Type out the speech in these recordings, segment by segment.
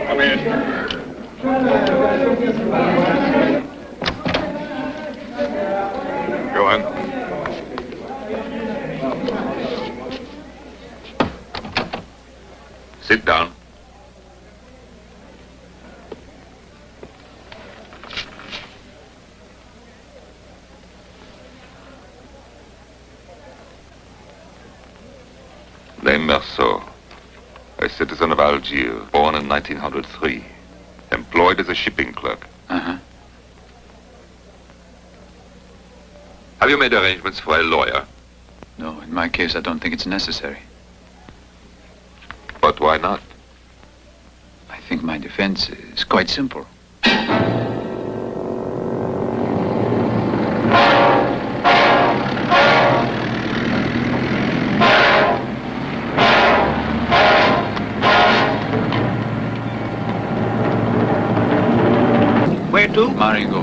Come in. Go on. Sit down. Name Merceau, a citizen of Algiers, born in 1903, employed as a shipping clerk. Uh-huh. Have you made arrangements for a lawyer? No, in my case, I don't think it's necessary. But why not? I think my defense is quite simple. Where to? Marigo.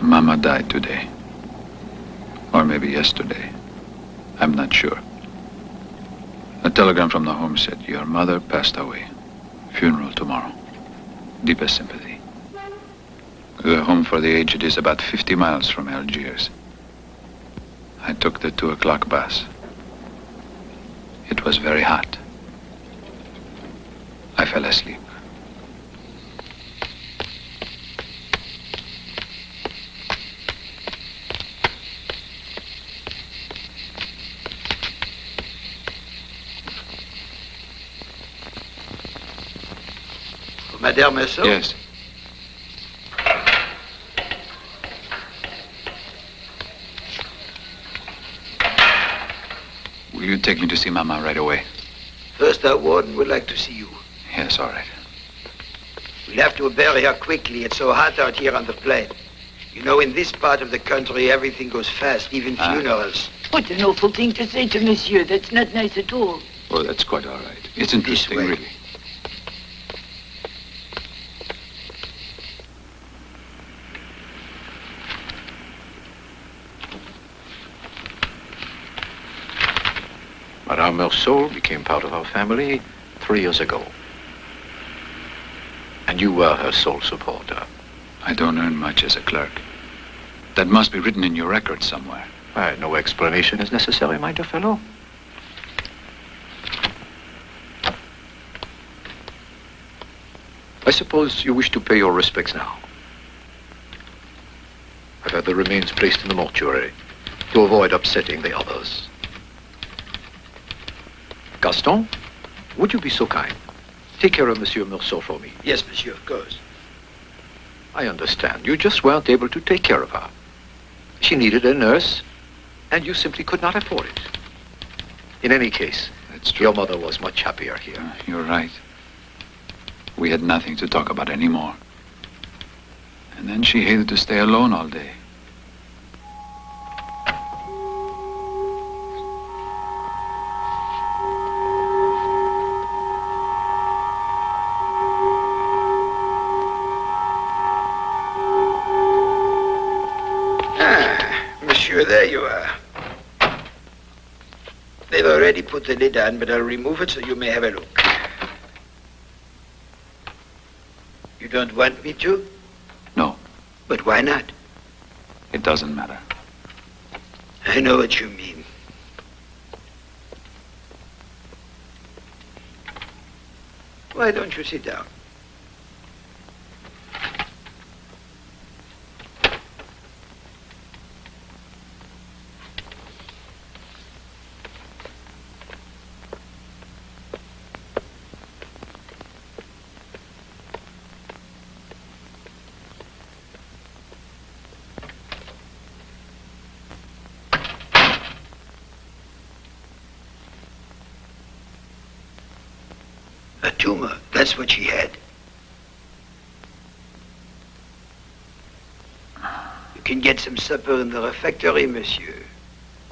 Mama died today. Or maybe yesterday. I'm not sure. A telegram from the home said, your mother passed away. Funeral tomorrow. Deepest sympathy. The home for the aged is about 50 miles from Algiers. I took the 2 o'clock bus. It was very hot. I fell asleep. Madame Merceau? Yes. Will you take me to see Mama right away? First, our warden would like to see you. Yes, all right. We'll have to bury her quickly. It's so hot out here on the plain. You know, in this part of the country, everything goes fast, even funerals. What an awful thing to say to Monsieur. That's not nice at all. Oh, that's quite all right. It's interesting, really. Madame Merceau became part of our family 3 years ago. And you were her sole supporter. I don't earn much as a clerk. That must be written in your record somewhere. No explanation is necessary, my dear fellow. I suppose you wish to pay your respects now. I've had the remains placed in the mortuary to avoid upsetting the others. Gaston, would you be so kind? Take care of Monsieur Merceau for me. Yes, monsieur, of course. I understand. You just weren't able to take care of her. She needed a nurse, and you simply could not afford it. In any case, That's true. your mother was much happier here. You're right. We had nothing to talk about anymore. And then she hated to stay alone all day. Monsieur, there you are. They've already put the lid on, but I'll remove it so you may have a look. You don't want me to? No, But why not? it doesn't matter. I know what you mean. Why don't you sit down? A tumor, that's what she had. You can get some supper in the refectory, monsieur.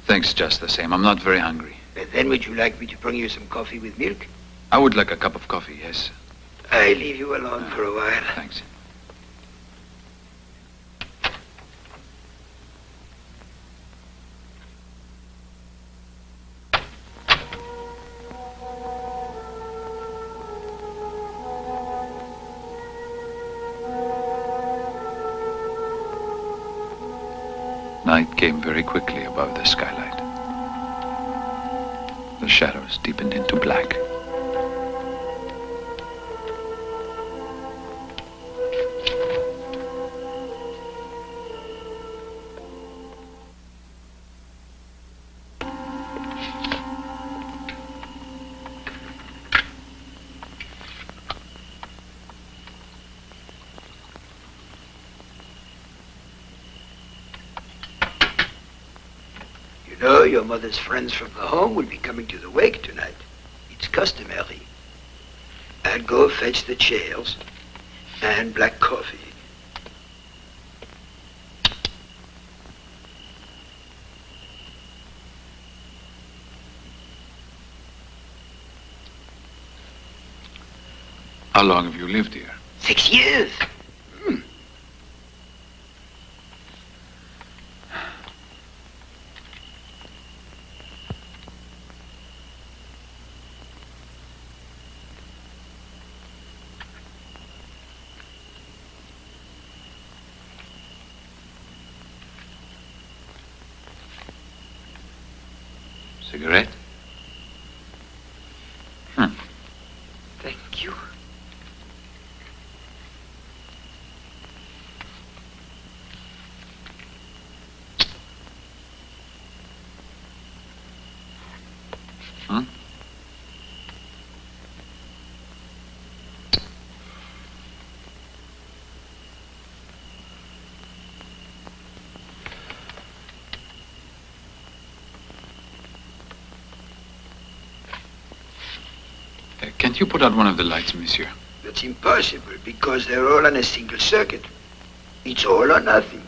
Thanks just the same. I'm not very hungry. And then would you like me to bring you some coffee with milk? I would like a cup of coffee, yes. I leave you alone for a while. Thanks. Night came very quickly above the skylight. The shadows deepened into black. You know, your mother's friends from the home will be coming to the wake tonight. It's customary. I'll go fetch the chairs and black coffee. How long have you lived here? 6 years. Cigarette? Thank you. Can't you put out one of the lights, monsieur? That's impossible because they're all on a single circuit. It's all or nothing.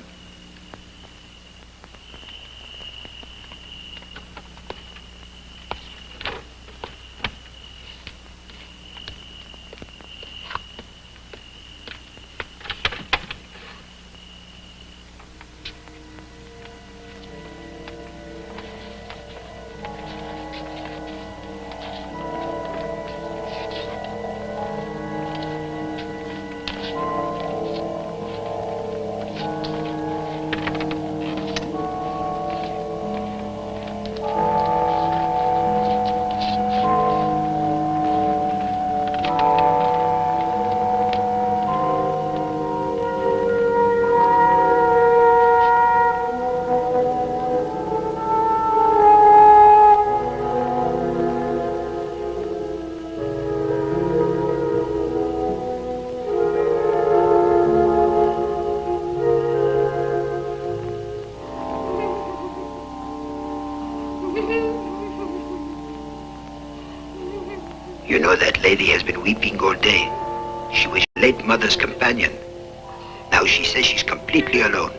You know that lady has been weeping all day. She was your late mother's companion. Now she says she's completely alone.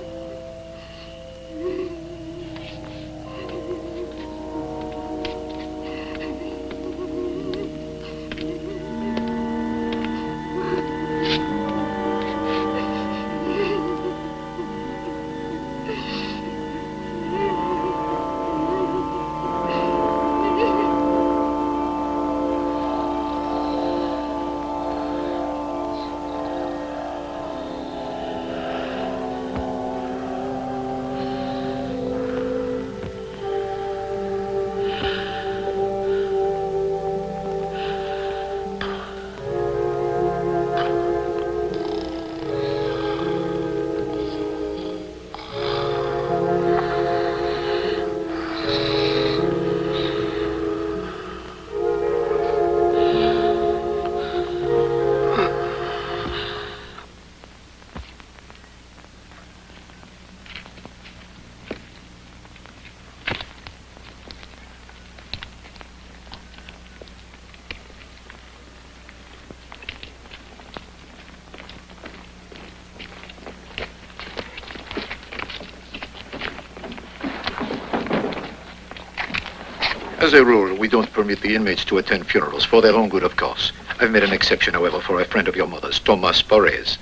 As a rule, we don't permit the inmates to attend funerals, for their own good, of course. I've made an exception, however, for a friend of your mother's, Thomas Perez.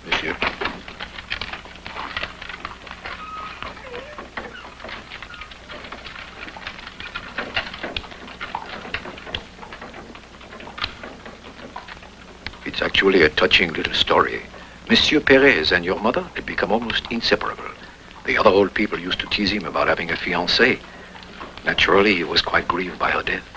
Monsieur. It's actually a touching little story. Monsieur Perez and your mother had become almost inseparable. The other old people used to tease him about having a fiancée. Naturally, he was quite grieved by her death.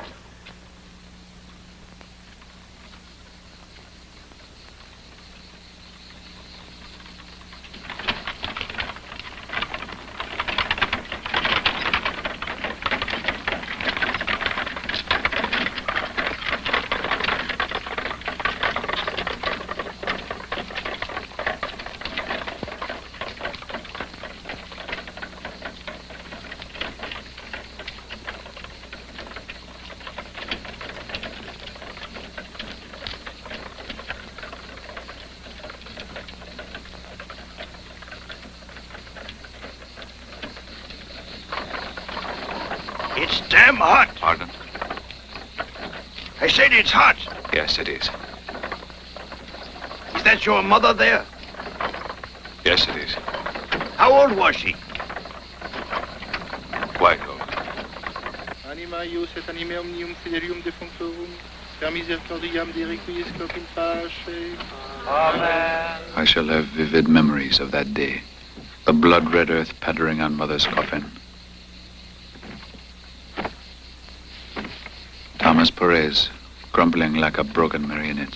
It's damn hot. Pardon? I said it's hot. Yes, it is. Is that your mother there? Yes, it is. How old was she? Quite old. Anima ius et anime omnium fidelium defunctorum, per misericordiam de requiescat in pace. Amen. I shall have vivid memories of that day. The blood-red earth pattering on Mother's coffin. Thomas Perez, crumbling like a broken marionette.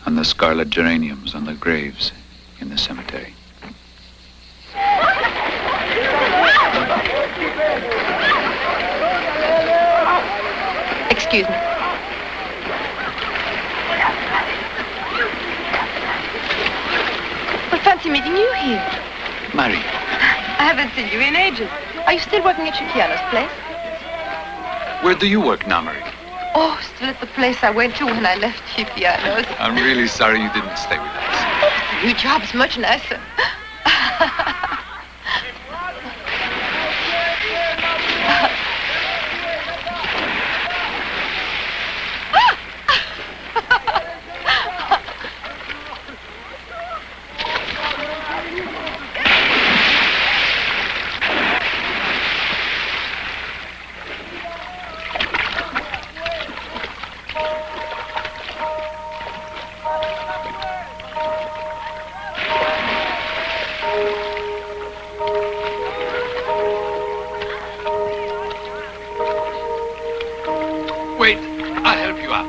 And the scarlet geraniums on the graves in the cemetery. Excuse me. Well, fancy meeting you here. Mary. I haven't seen you in ages. Are you still working at Chiquiano's place? Where do you work now, Mary? Oh, still at the place I went to when I left Chiquiano's. I'm really sorry you didn't stay with us. Your job's much nicer. Wait, I'll help you out.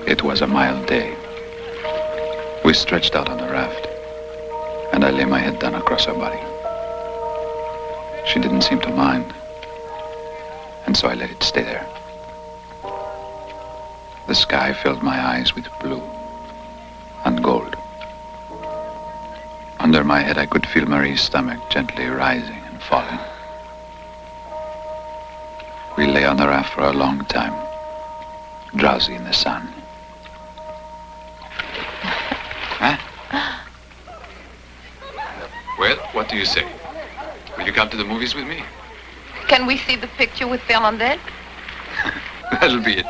It was a mild day. We stretched out on the raft, and I lay my head down across her body. She didn't seem to mind, and so I let it stay there. The sky filled my eyes with blue and gold. And Under my head, I could feel Marie's stomach gently rising and falling. We lay on the raft for a long time, drowsy in the sun. Huh? Well, what do you say? Will you come to the movies with me? Can we see the picture with Fernandel? That'll be it.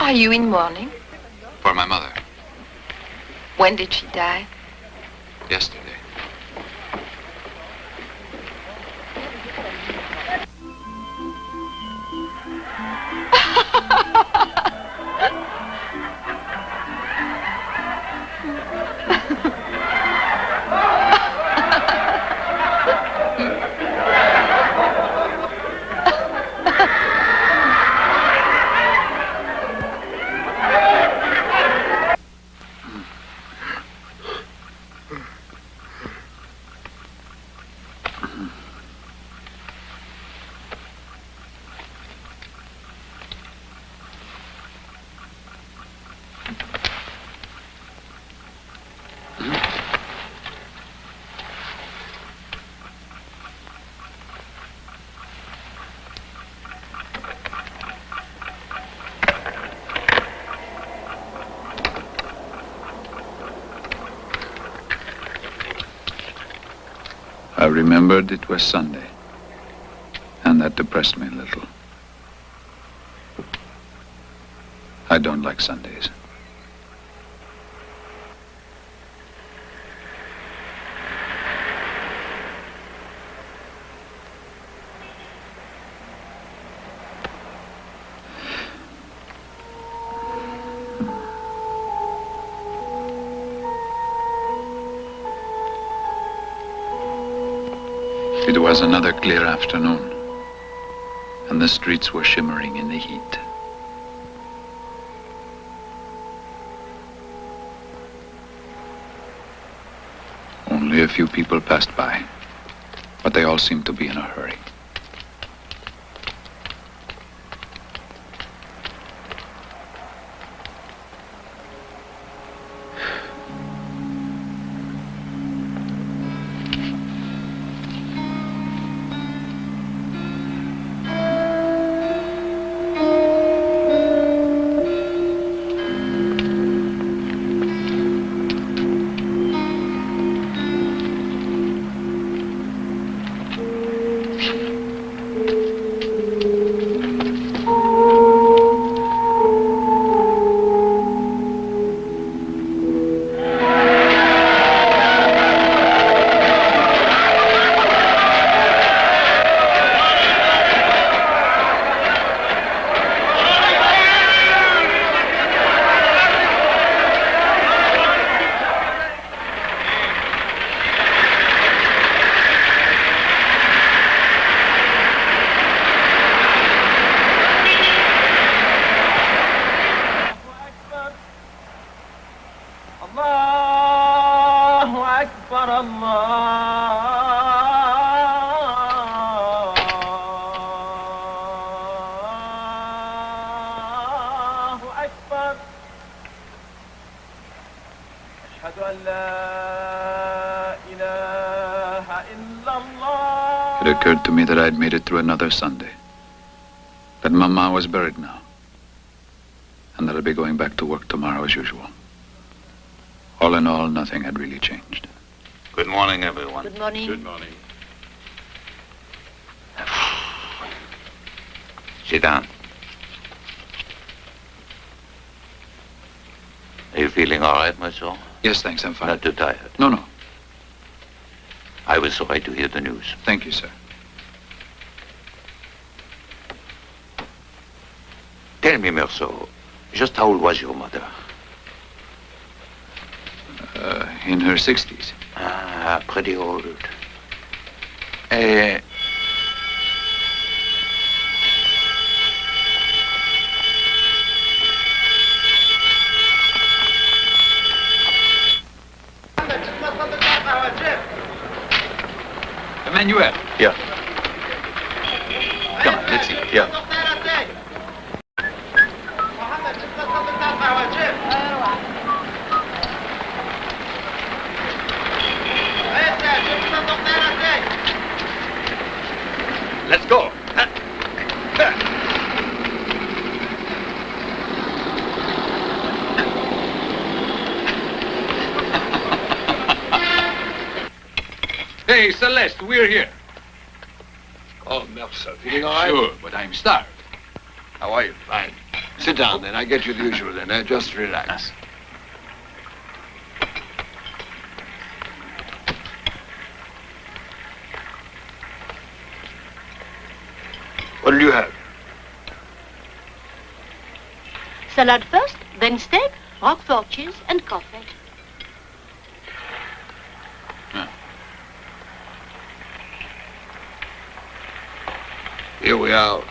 Are you in mourning? For my mother. When did she die? Yesterday. I remembered it was Sunday, and that depressed me a little. I don't like Sundays. It was another clear afternoon, and the streets were shimmering in the heat. Only a few people passed by, but they all seemed to be in a hurry. It occurred to me that I'd made it through another Sunday. That Mama was buried now. And that I'd be going back to work tomorrow as usual. All in all, nothing had really changed. Good morning, everyone. Good morning. Good morning. Sit down. Are you feeling all right, Monsieur? Yes, thanks, I'm fine. Not too tired? No. I was sorry to hear the news. Thank you, sir. Tell me, Merceau, just how old was your mother? In her 60s. Ah, pretty old. Emmanuel. Yeah. Come on, let's see. Yeah. Let's go. Hey, Celeste, we're here. Oh, Mercer, feeling all right? Sure, but I'm starved. How are you? Fine. Sit down, then. I get you the usual dinner. Just relax. What do you have? Salad first, then steak, Roquefort cheese, and coffee. Here we are.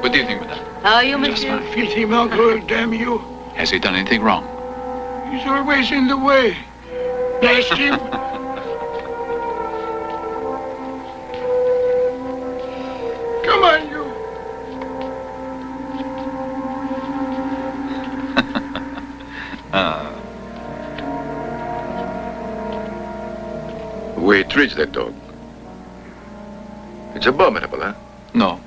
What do you think, madame? How are you, Just monsieur? a filthy mongrel, damn you. Has he done anything wrong? He's always in the way. Blast him. Come on, you. We treat that dog. It's abominable, huh? No.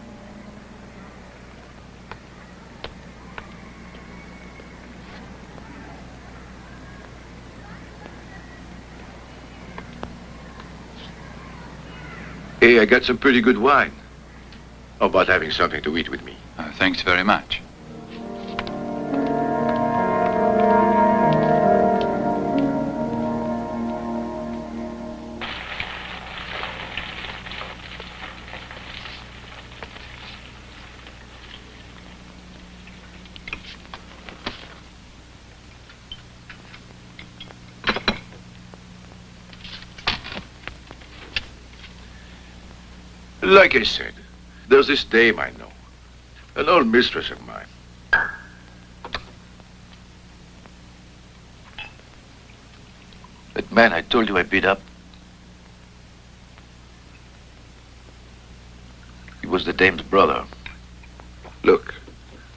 Hey, I got some pretty good wine. How about having something to eat with me? Thanks very much. Like I said, there's this dame I know. An old mistress of mine. That man I told you I beat up, he was the dame's brother. Look,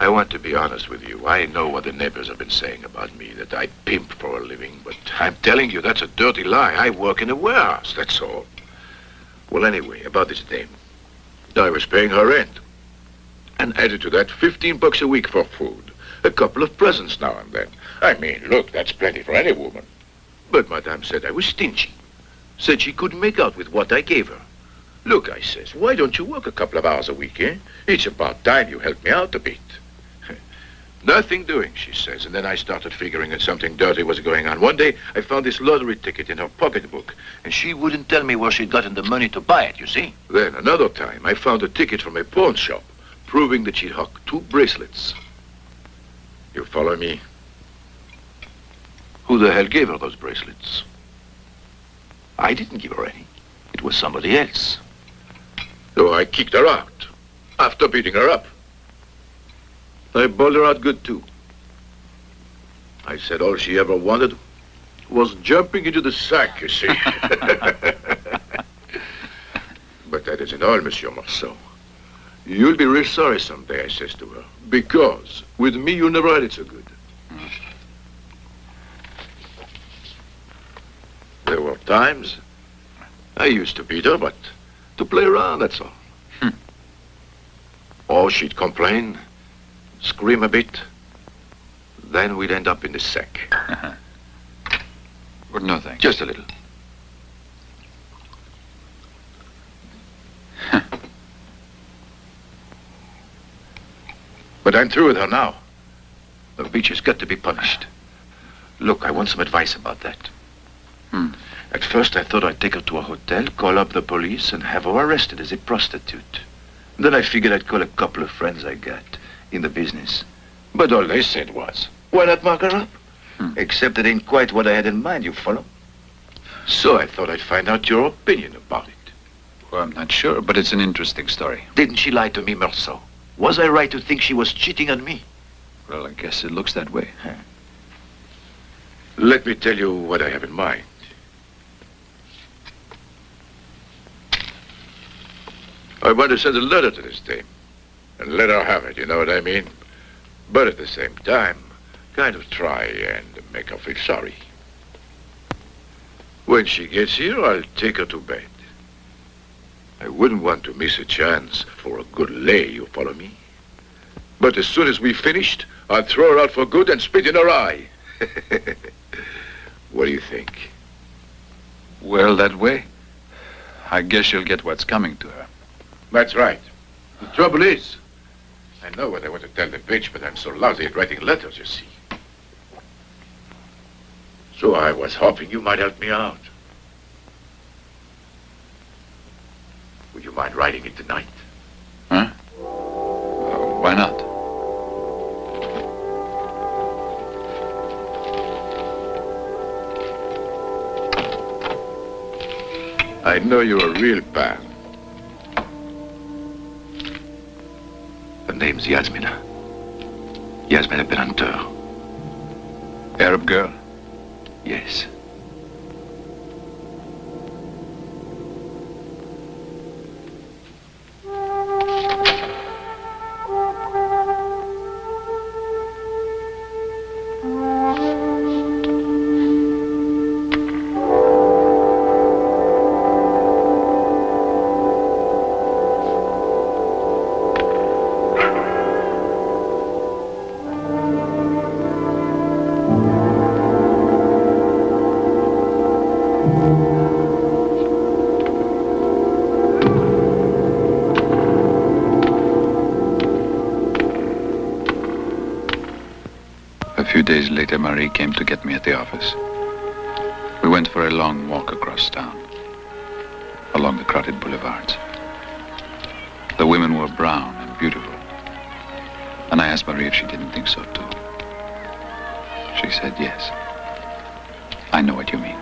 I want to be honest with you. I know what the neighbors have been saying about me, that I pimp for a living, but I'm telling you that's a dirty lie. I work in a warehouse, that's all. Well, anyway, about this dame. I was paying her rent. And added to that, $15 a week for food. A couple of presents now and then. I mean, look, that's plenty for any woman. But Madame said I was stingy. Said she couldn't make out with what I gave her. Look, I says, why don't you work a couple of hours a week, eh? It's about time you help me out a bit. Nothing doing, she says. And then I started figuring that something dirty was going on. One day, I found this lottery ticket in her pocketbook. And she wouldn't tell me where she'd gotten the money to buy it, you see? Then another time, I found a ticket from a pawn shop, proving that she'd hocked 2 bracelets. You follow me? Who the hell gave her those bracelets? I didn't give her any. It was somebody else. So I kicked her out, after beating her up. I bowled her out good, too. I said all she ever wanted was jumping into the sack, you see. But that isn't all, Monsieur Marceau. You'll be real sorry someday, I says to her, because with me you never had it so good. There were times I used to beat her, but to play around, that's all. Or she'd complain, scream a bit, then we'd end up in the sack. Well, no thanks. Just a little. But I'm through with her now. The bitch has got to be punished. Look, I want some advice about that. At first, I thought I'd take her to a hotel, call up the police, and have her arrested as a prostitute. Then I figured I'd call a couple of friends I got in the business. But all they said was, why not mark her up? Except it ain't quite what I had in mind, you follow? So I thought I'd find out your opinion about it. Well, I'm not sure, but it's an interesting story. Didn't she lie to me, Meursault? Was I right to think she was cheating on me? Well, I guess it looks that way. Let me tell you what I have in mind. I want to send a letter to this dame and let her have it, you know what I mean? But at the same time, kind of try and make her feel sorry. When she gets here, I'll take her to bed. I wouldn't want to miss a chance for a good lay, you follow me? But as soon as we've finished, I'll throw her out for good and spit in her eye. What do you think? Well, that way, I guess you'll get what's coming to her. That's right. The trouble is, I know what I want to tell the bitch, but I'm so lousy at writing letters, you see. So I was hoping you might help me out. Would you mind writing it tonight? Huh? Why not? I know you're a real pal. Her name's Yasmina. Yasmina Benanteur. Arab girl? Yes. A few days later, Marie came to get me at the office. We went for a long walk across town, along the crowded boulevards. The women were brown and beautiful, and I asked Marie if she didn't think so too. She said yes. I know what you mean.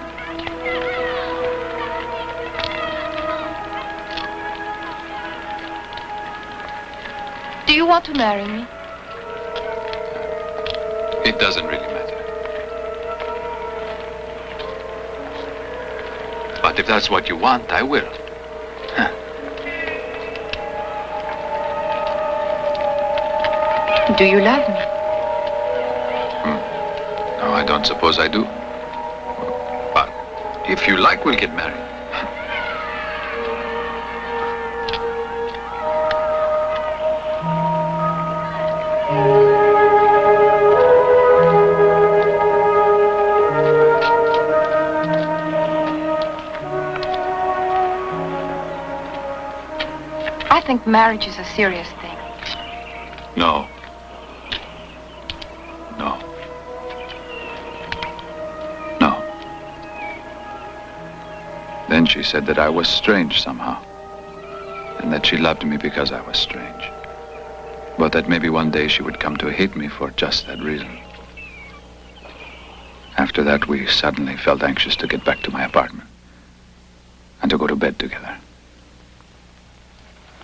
Do you want to marry me? It doesn't really matter. But if that's what you want, I will. Huh. Do you love me? No, I don't suppose I do. But if you like, we'll get married. I think marriage is a serious thing. No. No. No. Then she said that I was strange somehow, and that she loved me because I was strange. But that maybe one day she would come to hate me for just that reason. After that, we suddenly felt anxious to get back to my apartment and to go to bed together.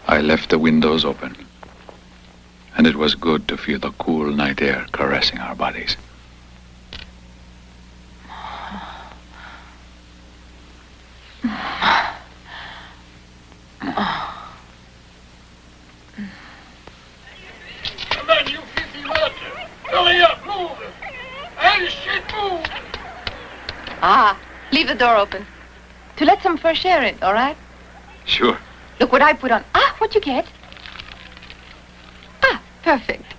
I left the windows open, and it was good to feel the cool night air caressing our bodies. Come on, you filthy rotter. Hurry up, move. Hey, shit, move. Ah, leave the door open. To let some fresh air in, all right? Sure. Look what I put on. Ah, what'd you get? Ah, perfect.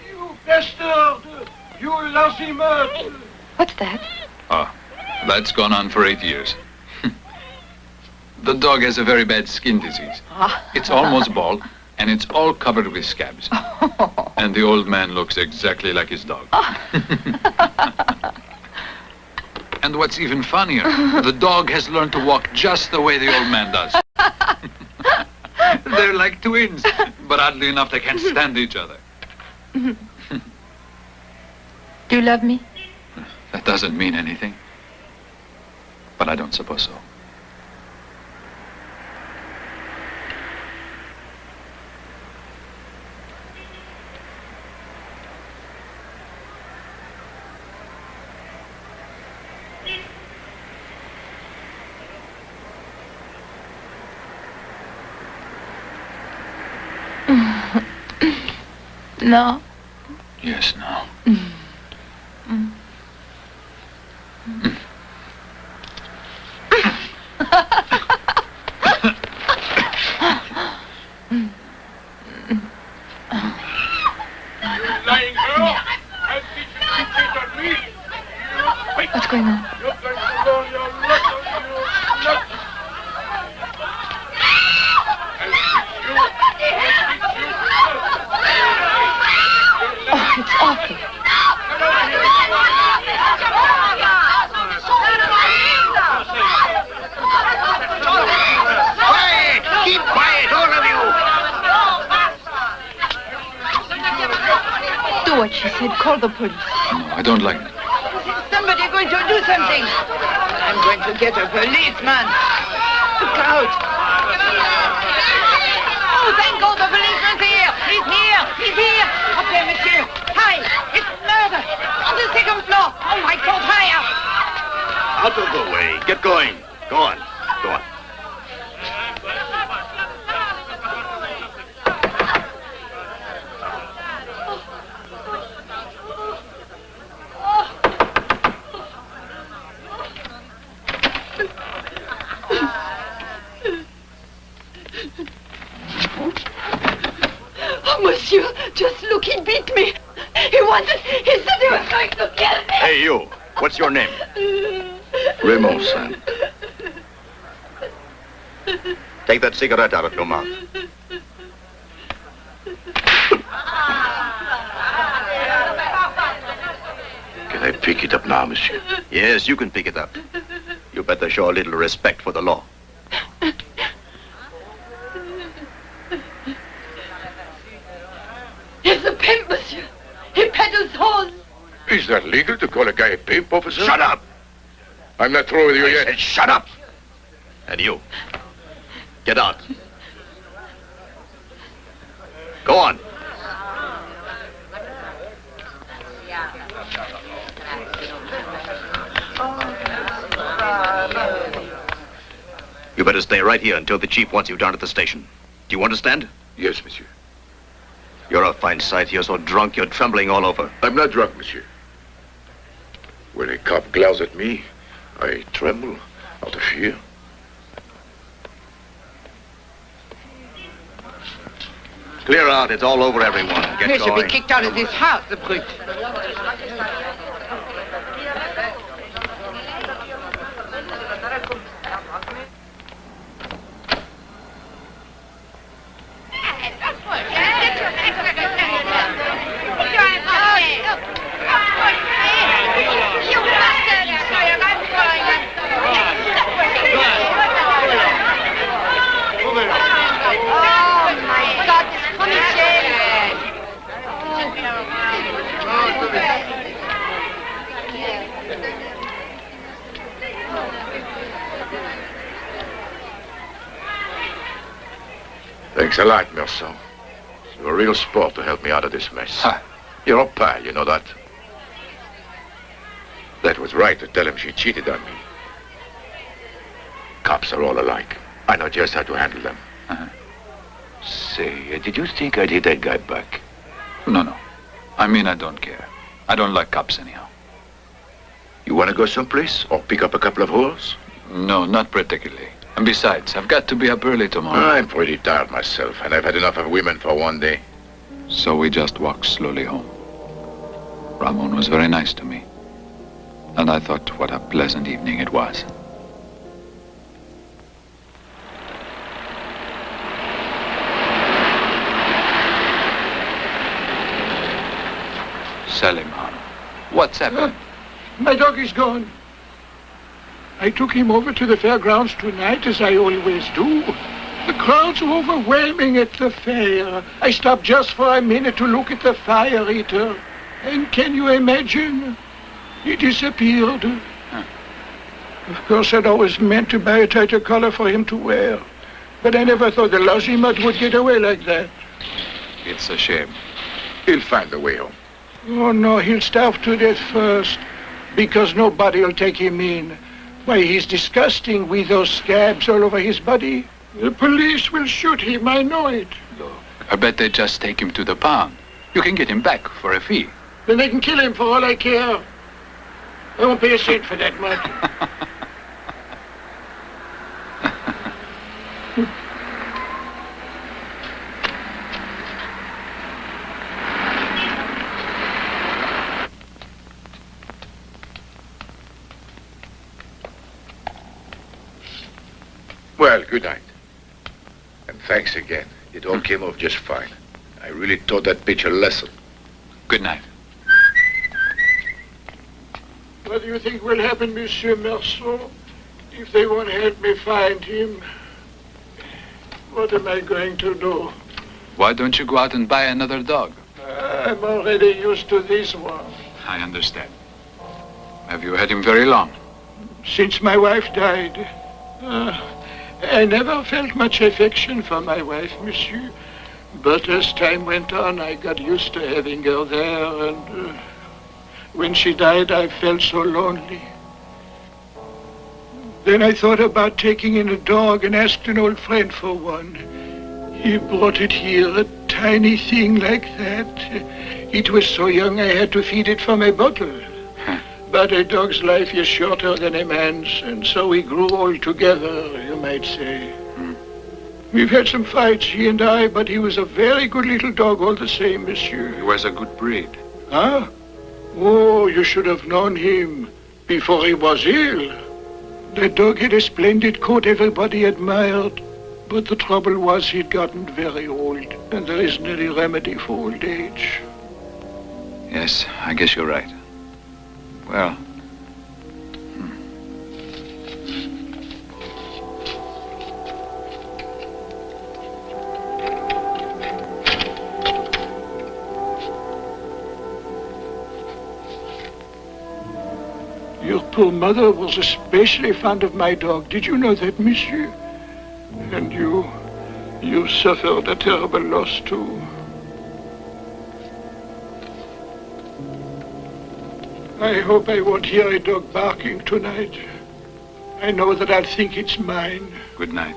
You bastard. You lousy meurtre. What's that? Oh, that's gone on for 8 years. The dog has a very bad skin disease. It's almost bald, and it's all covered with scabs. And the old man looks exactly like his dog. And what's even funnier, the dog has learned to walk just the way the old man does. They're like twins, but oddly enough, they can't stand each other. Do you love me? That doesn't mean anything. But I don't suppose so. No. Yes, no. Lying girl! I'll teach you to cheat on me! What's going on? You're going to learn your lesson, you nut! I'll teach you! Oh, it's awful. Quiet! Keep quiet, all of you! Do what she said. Call the police. No, I don't like it. Somebody going to do something. I'm going to get a policeman. Look out. Oh, thank God the policeman's here. He's here. He's here. Up there, monsieur. Hi. It's murder. On the second floor. Oh, my God, higher. Out of the way. Get going. Go on. Go on. Oh, monsieur, just look, he beat me. He said he was going to kill me. Hey, you. What's your name? Raymond, son. Take that cigarette out of your mouth. Can I pick it up now, monsieur? Yes, you can pick it up. You better show a little respect for the law. He's a pimp, monsieur. He peddles horse. Is that legal to call a guy a pimp, officer? Shut up! I'm not through with you I yet. said shut up! And you. Get out. Go on. You better stay right here until the chief wants you down at the station. Do you understand? Yes, monsieur. You're a fine sight. You're so drunk, you're trembling all over. I'm not drunk, monsieur. When a cop glares at me, I tremble out of fear. Clear out. It's all over, everyone. Get He should going. be kicked out of this house, the brute. Thanks a lot, Merceau. You're a real sport to help me out of this mess. Ha. You're a pal, you know that? That was right to tell him she cheated on me. Cops are all alike. I know just how to handle them. Say, did you think I'd hit that guy back? No. I mean, I don't care. I don't like cops anyhow. You want to go someplace or pick up a couple of whores? No, not particularly. And besides, I've got to be up early tomorrow. I'm pretty tired myself, and I've had enough of women for one day. So we just walked slowly home. Ramon was very nice to me. And I thought what a pleasant evening it was. Selimhan, what's happened? My dog is gone. I took him over to the fairgrounds tonight, as I always do. The crowds were overwhelming at the fair. I stopped just for a minute to look at the fire eater. And can you imagine? He disappeared. Of course, I'd always meant to buy a tighter collar for him to wear. But I never thought the Lazimut would get away like that. It's a shame. He'll find a way home. Oh, no, he'll starve to death first. Because nobody will take him in. Why, he's disgusting with those scabs all over his body. The police will shoot him, I know it. Look, I bet they just take him to the pound. You can get him back for a fee. Then they can kill him for all I care. I won't pay a cent for that much. Well, good night. And thanks again. It all came off just fine. I really taught that bitch a lesson. Good night. What do you think will happen, Monsieur Merceau, if they won't help me find him? What am I going to do? Why don't you go out and buy another dog? I'm already used to this one. I understand. Have you had him very long? Since my wife died. I never felt much affection for my wife, monsieur. But as time went on, I got used to having her there, and when she died, I felt so lonely. Then I thought about taking in a dog and asked an old friend for one. He brought it here, a tiny thing like that. It was so young I had to feed it from a bottle. But a dog's life is shorter than a man's, and so we grew old together, you might say. We've had some fights, he and I, but he was a very good little dog all the same, monsieur. He was a good breed. Huh? Oh, you should have known him before he was ill. That dog had a splendid coat everybody admired, but the trouble was he'd gotten very old, and there isn't any remedy for old age. Yes, I guess you're right. Well, Your poor mother was especially fond of my dog. Did you know that, monsieur? And you suffered a terrible loss, too. I hope I won't hear a dog barking tonight. I know that I'll think it's mine. Good night.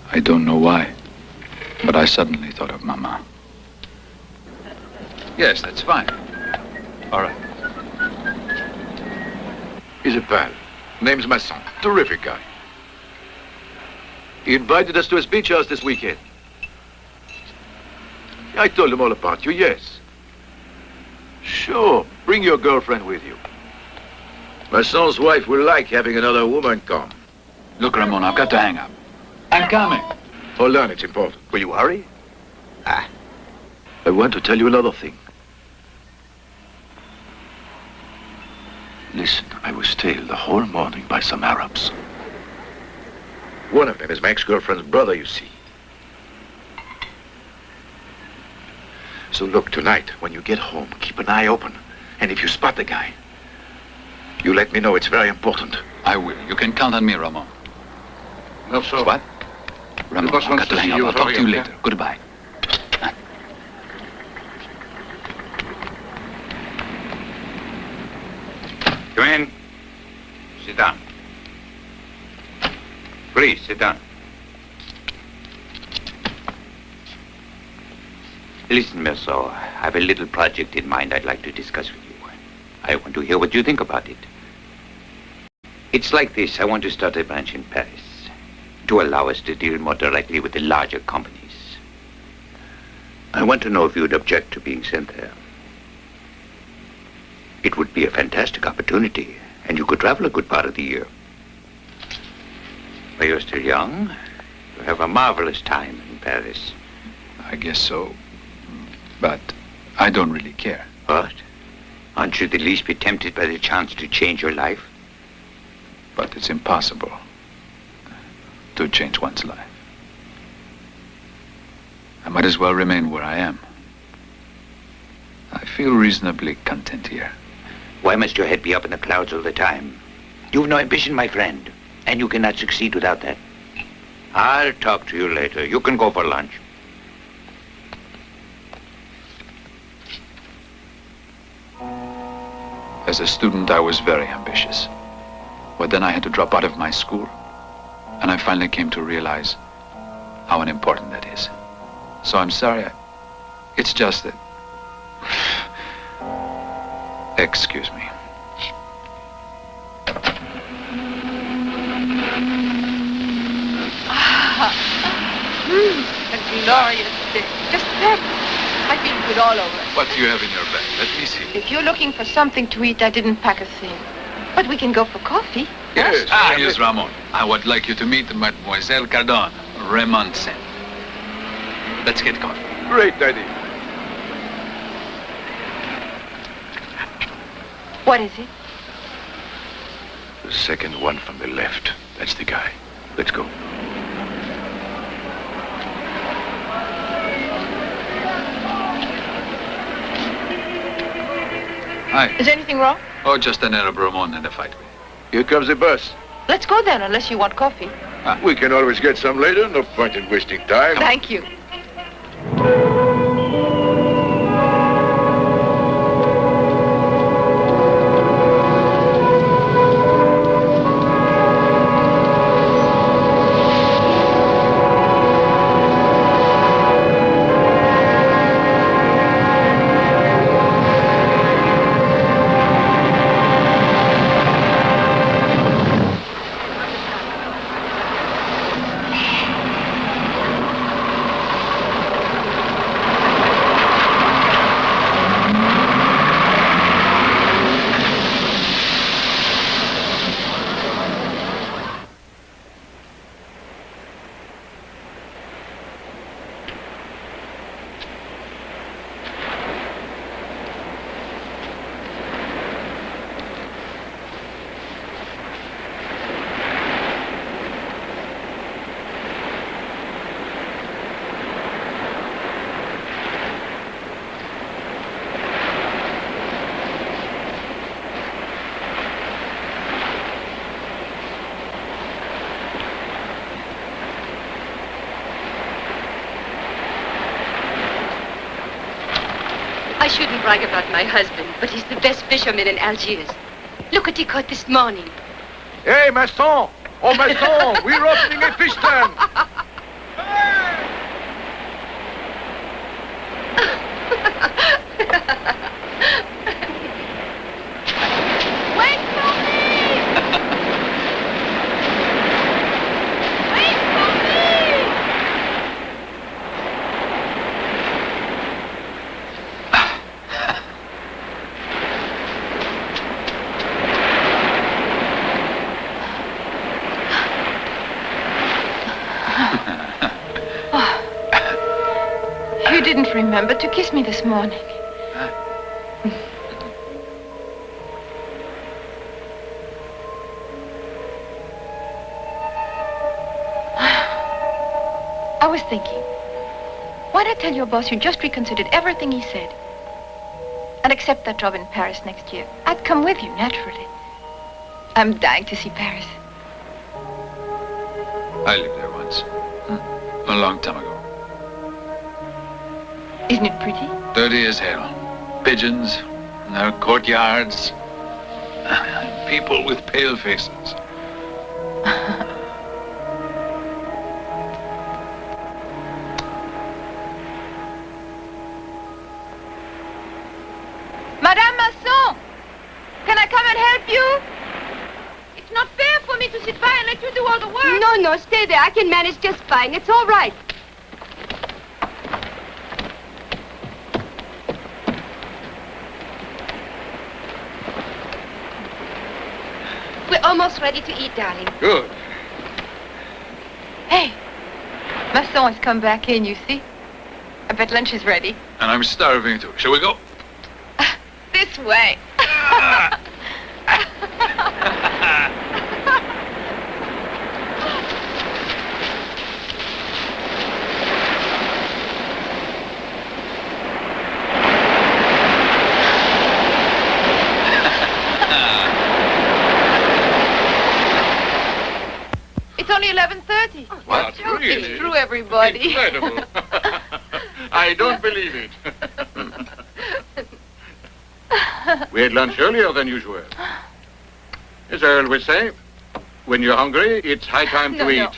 I don't know why, but I suddenly thought of Mama. Yes, that's fine. All right. He's a pal. Name's Masson. Terrific guy. He invited us to his beach house this weekend. I told him all about you, yes. Sure, bring your girlfriend with you. Masson's wife will like having another woman come. Look, Ramon, I've got to hang up. I'm coming. Hold on, it's important. Will you hurry? I want to tell you another thing. Listen, I was tailed the whole morning by some Arabs. One of them is my ex-girlfriend's brother, you see. So look, tonight, when you get home, keep an eye open. And if you spot the guy, you let me know. It's very important. I will. You can count on me, Ramon. Merceau. What? Ramon, I've got to hang up. I'll talk to you later. Goodbye. Come in. Sit down. Please, sit down. Listen, Merceau, I have a little project in mind I'd like to discuss with you. I want to hear what you think about it. It's like this. I want to start a branch in Paris to allow us to deal more directly with the larger companies. I want to know if you'd object to being sent there. It would be a fantastic opportunity, and you could travel a good part of the year. But you're still young. You have a marvelous time in Paris. I guess so. But I don't really care. What? Aren't you the least be tempted by the chance to change your life? But it's impossible. to change one's life. I might as well remain where I am. I feel reasonably content here. Why must your head be up in the clouds all the time? You've no ambition, my friend, and you cannot succeed without that. I'll talk to you later. You can go for lunch. As a student, I was very ambitious. But then I had to drop out of my school, and I finally came to realize how unimportant that is. So I'm sorry. It's just that... Excuse me. A glorious day. Just perfect. I feel good all over. What do you have in your bag? Let me see. If you're looking for something to eat, I didn't pack a thing. But we can go for coffee. Yes. Yes, Ramon. I would like you to meet Mademoiselle Cardon, Raymond Sen. Let's get coffee. Great, Daddy. What is it? The second one from the left. That's the guy. Let's go. Hi. Is anything wrong? Oh, just an Arab Ramon and a fight. Here comes the bus. Let's go then, unless you want coffee. We can always get some later. No point in wasting time. Thank you. I shouldn't brag about my husband, but he's the best fisherman in Algiers. Look what he caught this morning. Hey, Maston! Oh, Maston! We're opening a fish stand! Wait for me! Wait for me! You didn't remember to kiss me this morning. I was thinking, why not tell your boss you just reconsidered everything he said and accept that job in Paris next year? I'd come with you, naturally. I'm dying to see Paris. I lived there once. A long time ago. Isn't it pretty? Dirty as hell. Pigeons, in their courtyards. People with pale faces. Madame Masson, can I come and help you? It's not fair for me to sit by and let you do all the work. No, stay there. I can manage just fine. It's all right. We're almost ready to eat, darling. Good. Hey, Masson has come back in, you see? I bet lunch is ready. And I'm starving too. Shall we go? This way. What? Really? It's true, everybody. Incredible. I don't believe it. We had lunch earlier than usual. As I always say, when you're hungry, it's high time to eat.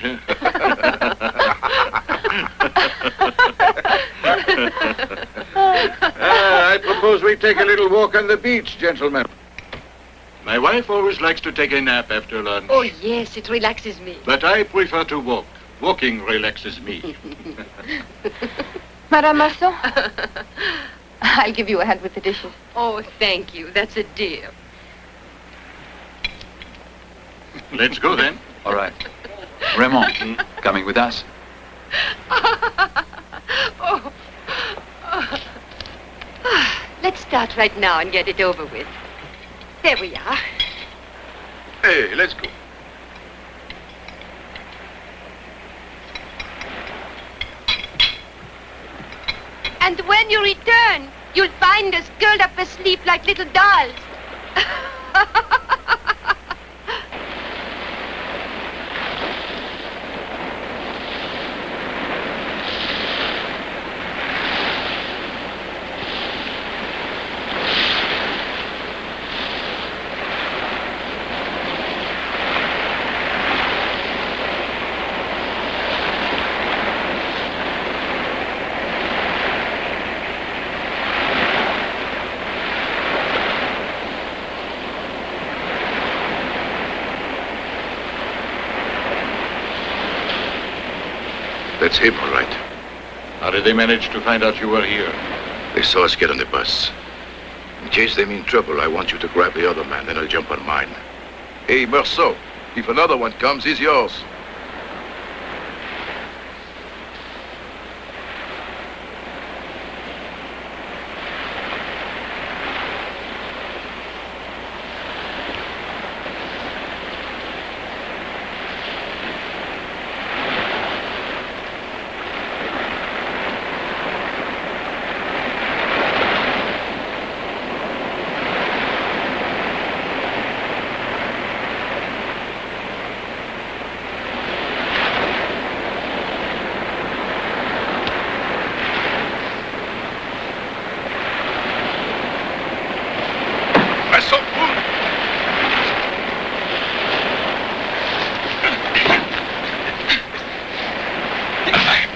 I propose we take a little walk on the beach, gentlemen. My wife always likes to take a nap after lunch. Oh, yes, it relaxes me. But I prefer to walk. Walking relaxes me. Madame Masson, I'll give you a hand with the dishes. Oh, thank you. That's a dear. Let's go then. All right. Raymond, coming with us? Oh. Let's start right now and get it over with. There we are. Hey, let's go. And when you return, you'll find us curled up asleep like little dolls. That's him, all right. How did they manage to find out you were here? They saw us get on the bus. In case they mean trouble, I want you to grab the other man, then I'll jump on mine. Hey, Merceau, if another one comes, he's yours.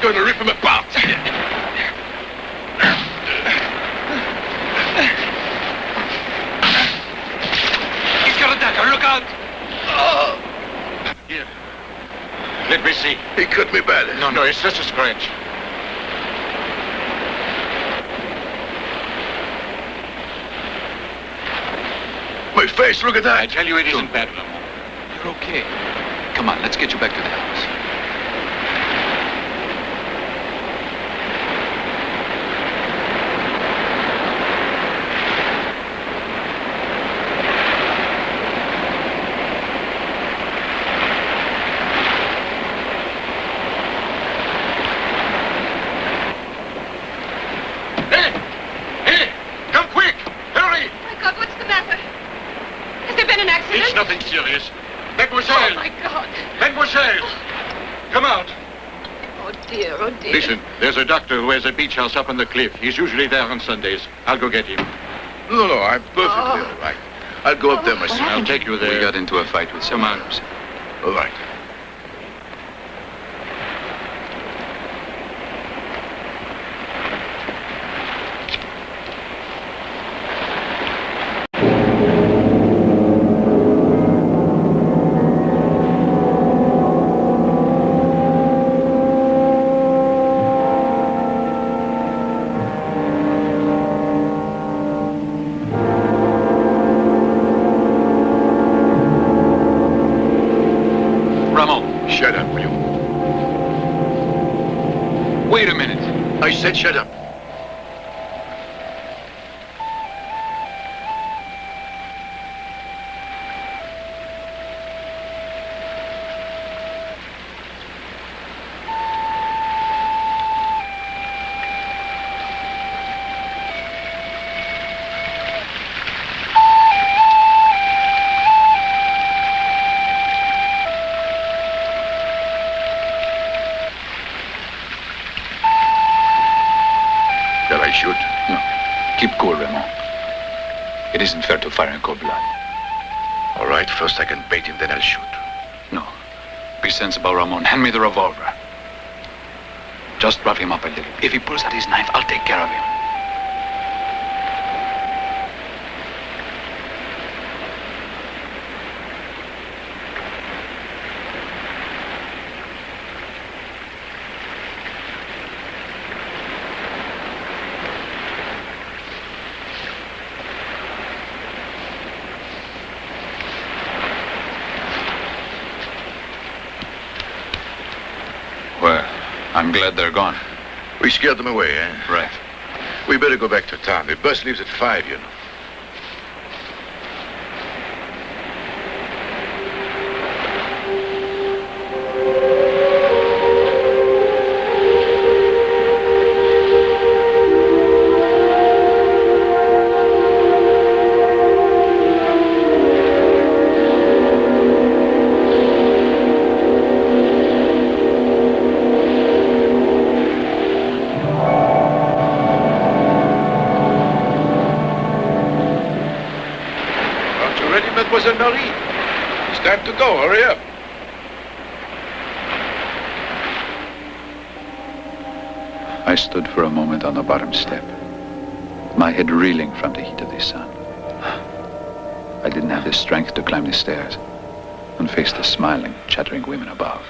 Going to rip him apart. He's got a dagger. Look out. Here. Let me see. He cut me bad. No, it's just a scratch. My face, look at that. I tell you, it isn't bad, Lamont. You're okay. Come on, let's get you back to the house. It's nothing serious. Mademoiselle! Oh, my God. Mademoiselle! Come out. Oh, dear, oh, dear. Listen, there's a doctor who has a beach house up on the cliff. He's usually there on Sundays. I'll go get him. No, I'm perfectly all right. I'll go up there myself. I'll take you there. We got into a fight with someone. All right. Shut up, you. Wait a minute. I said shut up. It isn't fair to fire in cold blood. All right, first I can bait him, then I'll shoot. No. Be sensible, Ramon. Hand me the revolver. Just rough him up a little. If he pulls out his knife, I'll take care of him. I'm glad they're gone. We scared them away, eh? Right. We better go back to town. The bus leaves at 5, you know. Mademoiselle Marie. It's time to go. Hurry up. I stood for a moment on the bottom step, my head reeling from the heat of the sun. I didn't have the strength to climb the stairs and face the smiling, chattering women above.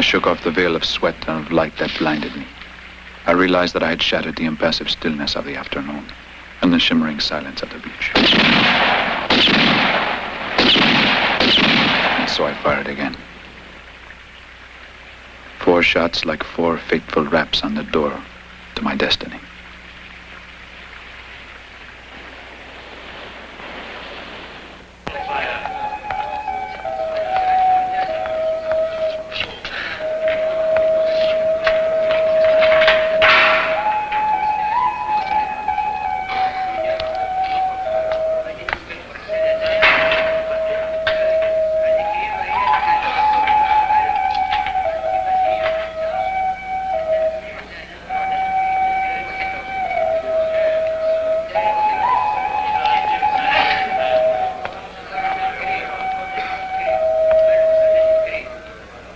Shook off the veil of sweat and of light that blinded me. I realized that I had shattered the impassive stillness of the afternoon and the shimmering silence of the beach. And so I fired again. 4 shots like 4 fateful raps on the door to my destiny.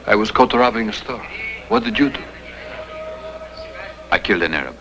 I was caught robbing a store. What did you do? I killed an Arab.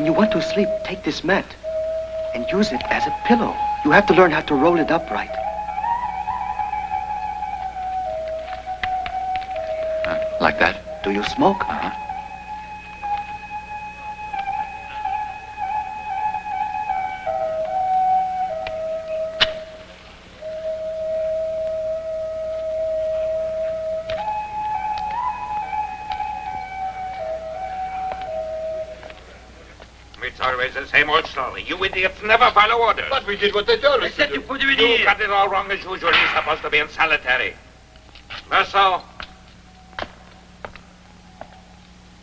When you want to sleep, take this mat and use it as a pillow. You have to learn how to roll it up right. Like that? Do you smoke? Uh-huh. It's always the same old story. You idiots never follow orders. But we did what they told us to do. You got it all wrong as usual. You're supposed to be in solitary. Merceau.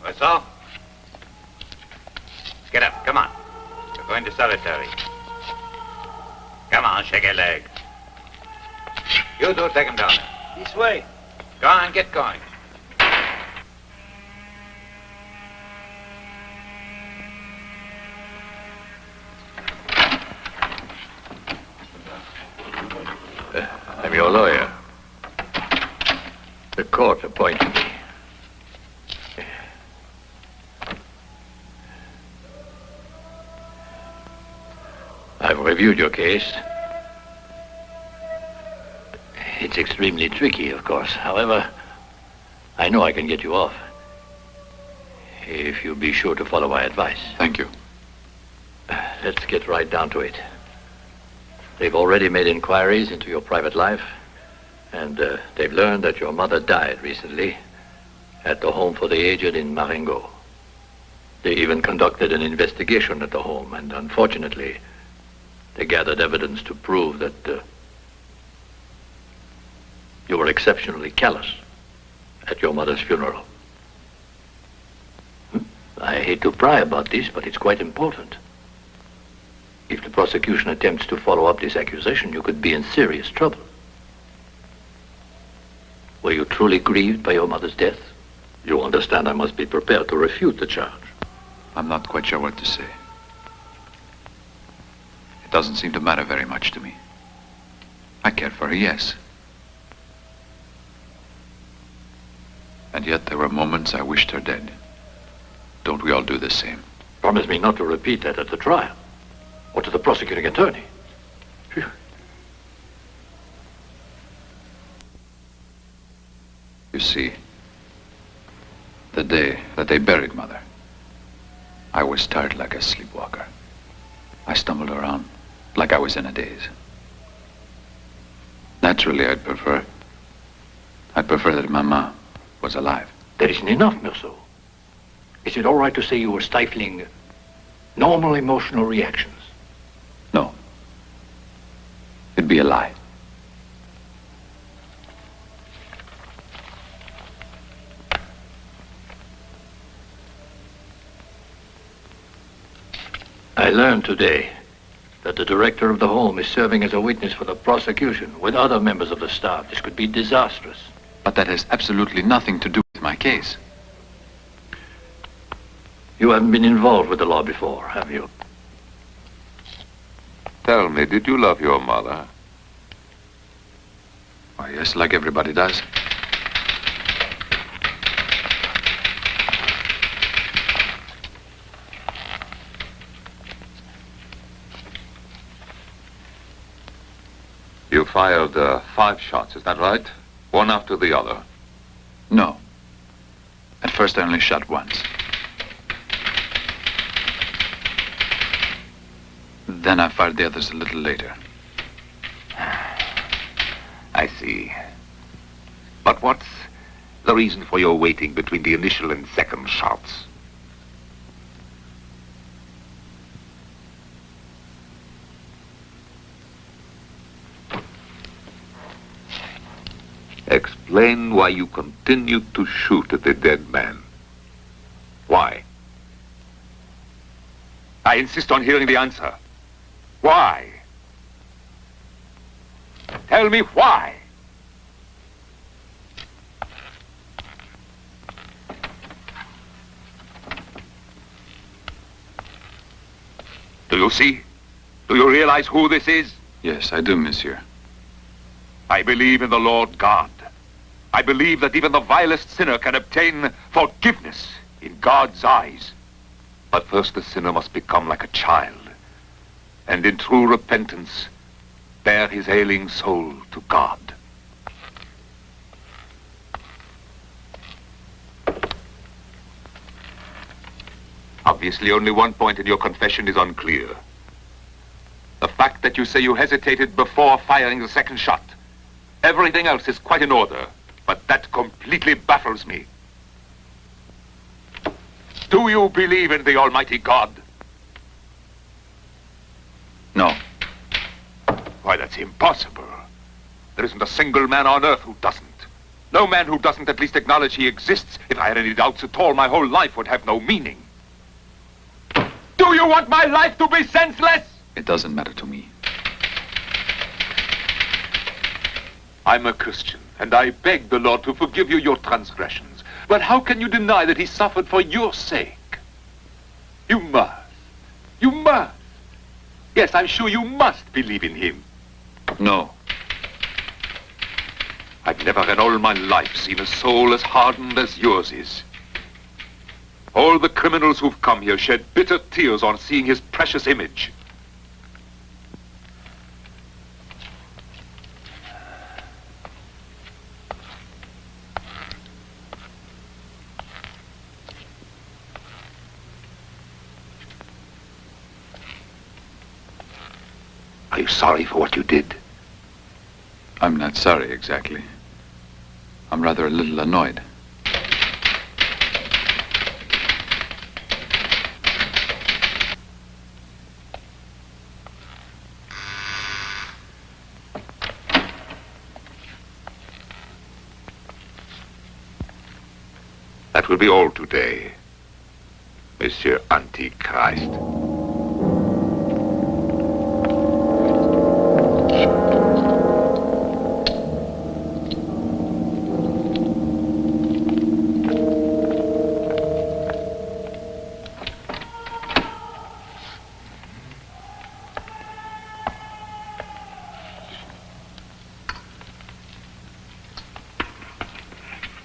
Merceau. Get up. Come on. We're going to solitary. Come on, shake a leg. You two take him down. This way. Go on, get going. I'm your lawyer. The court appointed me. I've reviewed your case. It's extremely tricky, of course. However, I know I can get you off. If you'll be sure to follow my advice. Thank you. Let's get right down to it. They've already made inquiries into your private life, and they've learned that your mother died recently at the home for the aged in Marengo. They even conducted an investigation at the home, and unfortunately, they gathered evidence to prove that you were exceptionally callous at your mother's funeral. I hate to pry about this, but it's quite important. If the prosecution attempts to follow up this accusation, you could be in serious trouble. Were you truly grieved by your mother's death? You understand I must be prepared to refute the charge. I'm not quite sure what to say. It doesn't seem to matter very much to me. I cared for her, yes. And yet there were moments I wished her dead. Don't we all do the same? Promise me not to repeat that at the trial. Or to the prosecuting attorney. Phew. You see, the day that they buried Mother, I was tired like a sleepwalker. I stumbled around like I was in a daze. Naturally, I'd prefer that Mama was alive. That isn't enough, Merceau. Is it all right to say you were stifling normal emotional reactions? No. It'd be a lie. I learned today that the director of the home is serving as a witness for the prosecution with other members of the staff. This could be disastrous. But that has absolutely nothing to do with my case. You haven't been involved with the law before, have you? Tell me, did you love your mother? Why, yes, like everybody does. You fired 5 shots, is that right? One after the other? No. At first, I only shot once. Then I fired the others a little later. I see. But what's the reason for your waiting between the initial and second shots? Explain why you continued to shoot at the dead man. Why? I insist on hearing the answer. Why? Tell me why. Do you see? Do you realize who this is? Yes, I do, monsieur. I believe in the Lord God. I believe that even the vilest sinner can obtain forgiveness in God's eyes. But first the sinner must become like a child, and in true repentance, bear his ailing soul to God. Obviously, only one point in your confession is unclear. The fact that you say you hesitated before firing the second shot. Everything else is quite in order, but that completely baffles me. Do you believe in the Almighty God? No. Why, that's impossible. There isn't a single man on earth who doesn't. No man who doesn't at least acknowledge he exists. If I had any doubts at all, my whole life would have no meaning. Do you want my life to be senseless? It doesn't matter to me. I'm a Christian, and I beg the Lord to forgive you your transgressions. But how can you deny that he suffered for your sake? You must. You must. Yes, I'm sure you must believe in him. No. I've never in all my life seen a soul as hardened as yours is. All the criminals who've come here shed bitter tears on seeing his precious image. Are you sorry for what you did? I'm not sorry, exactly. I'm rather a little annoyed. That will be all today, Monsieur Antichrist.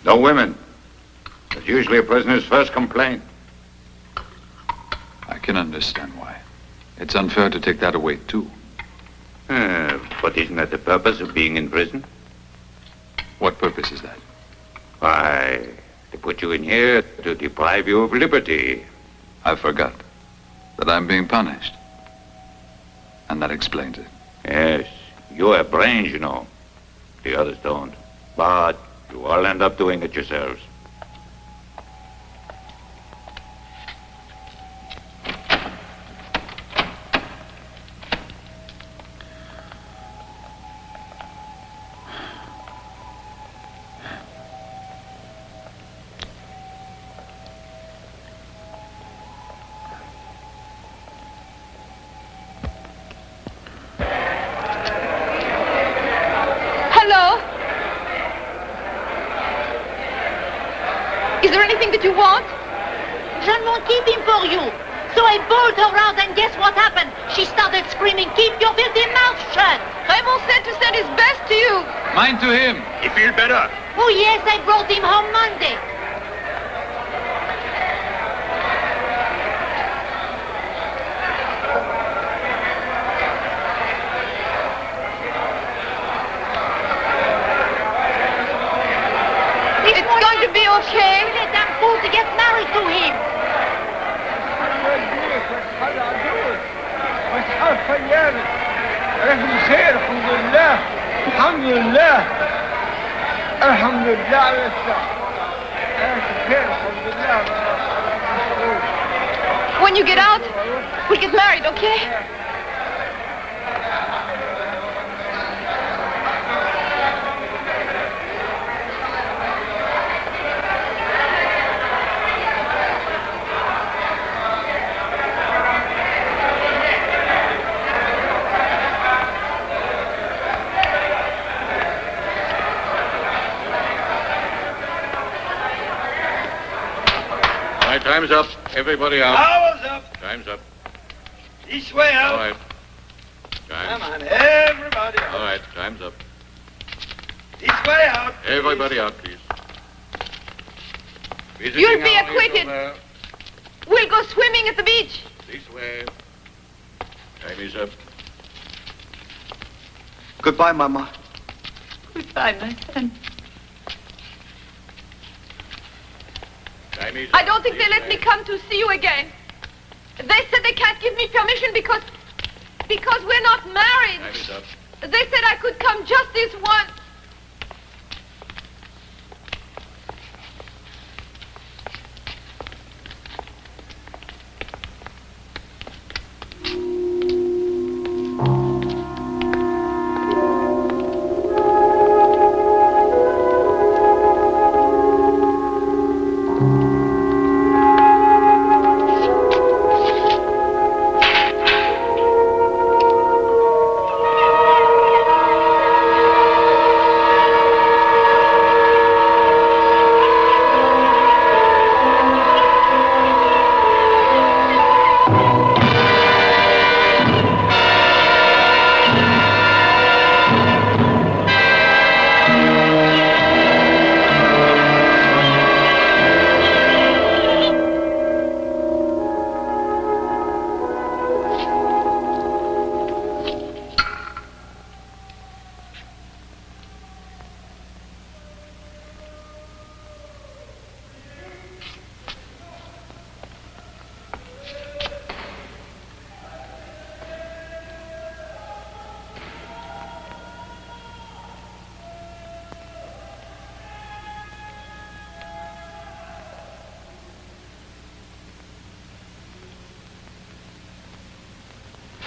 No women. It's usually a prisoner's first complaint. I can understand why. It's unfair to take that away, too. But isn't that the purpose of being in prison? What purpose is that? Why, to put you in here to deprive you of liberty. I forgot that I'm being punished. And that explains it. Yes, you have brains, you know. The others don't. But you all end up doing it yourselves. Is there anything that you want? Jeanne won't keep him for you. So I bowled her out, and guess what happened? She started screaming, "Keep your filthy mouth shut!" Raymond said to send his best to you. Mine to him. You feel better? Oh, yes, I brought him home Monday. It's going to be okay. Let them fool to get married to him. بخير الحمد لله الحمد لله الحمد لله على الساعة بخير الحمد لله. When you get out, we'll get married, okay? Time's up. Everybody out. Hours up. Time's up. This way out. All right. Come on, everybody out. All right, time's up. This way out. Everybody out, please. You'll be acquitted. We'll go swimming at the beach. This way. Time is up. Goodbye, Mama. Goodbye, my son. Time is I up. don't think they let me come to see you again. They said they can't give me permission because we're not married. Time is up. They said I could come just this once.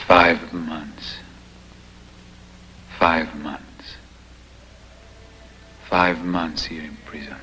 Five months. 5 months. 5 months here in prison.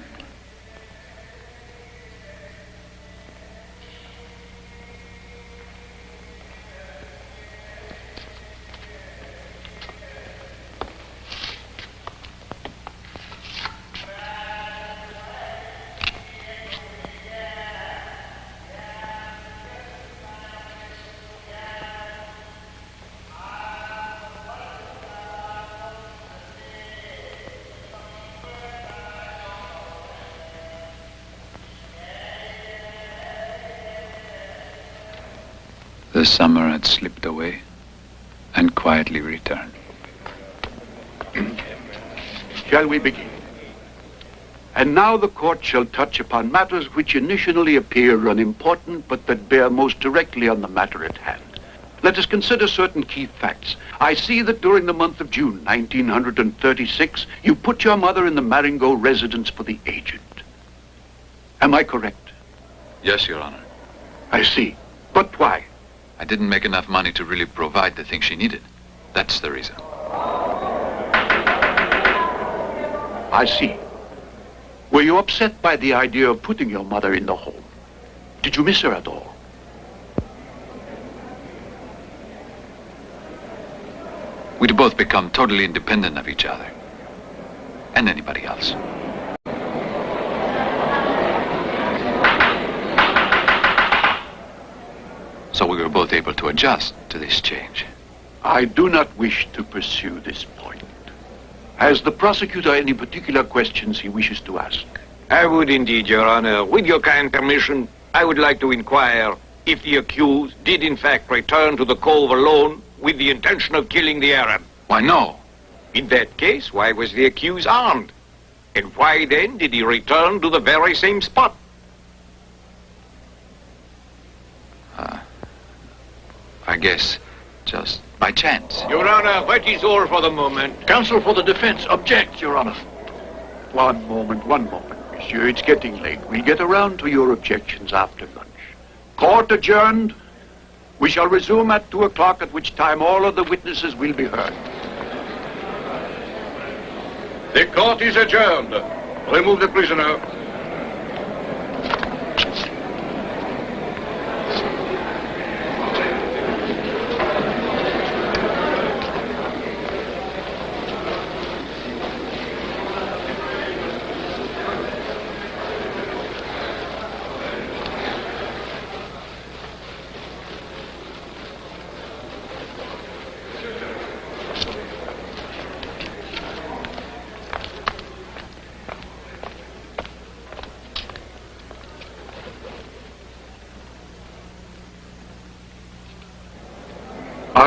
The summer had slipped away and quietly returned. Shall we begin? And now the court shall touch upon matters which initially appear unimportant, but that bear most directly on the matter at hand. Let us consider certain key facts. I see that during the month of June, 1936, you put your mother in the Marengo residence for the aged. Am I correct? Yes, Your Honor. I see. But why? I didn't make enough money to really provide the things she needed. That's the reason. I see. Were you upset by the idea of putting your mother in the home? Did you miss her at all? We'd both become totally independent of each other. And anybody else. So we were both able to adjust to this change. I do not wish to pursue this point. Has the prosecutor any particular questions he wishes to ask? I would indeed, Your Honor. With your kind permission, I would like to inquire if the accused did in fact return to the cove alone with the intention of killing the Arab. Why, no. In that case, why was the accused armed? And why then did he return to the very same spot? I guess just by chance. Your Honor, that is all for the moment. Counsel for the defense, object, Your Honor. One moment, monsieur. It's getting late. We'll get around to your objections after lunch. Court adjourned. We shall resume at 2 o'clock, at which time all of the witnesses will be heard. The court is adjourned. Remove the prisoner.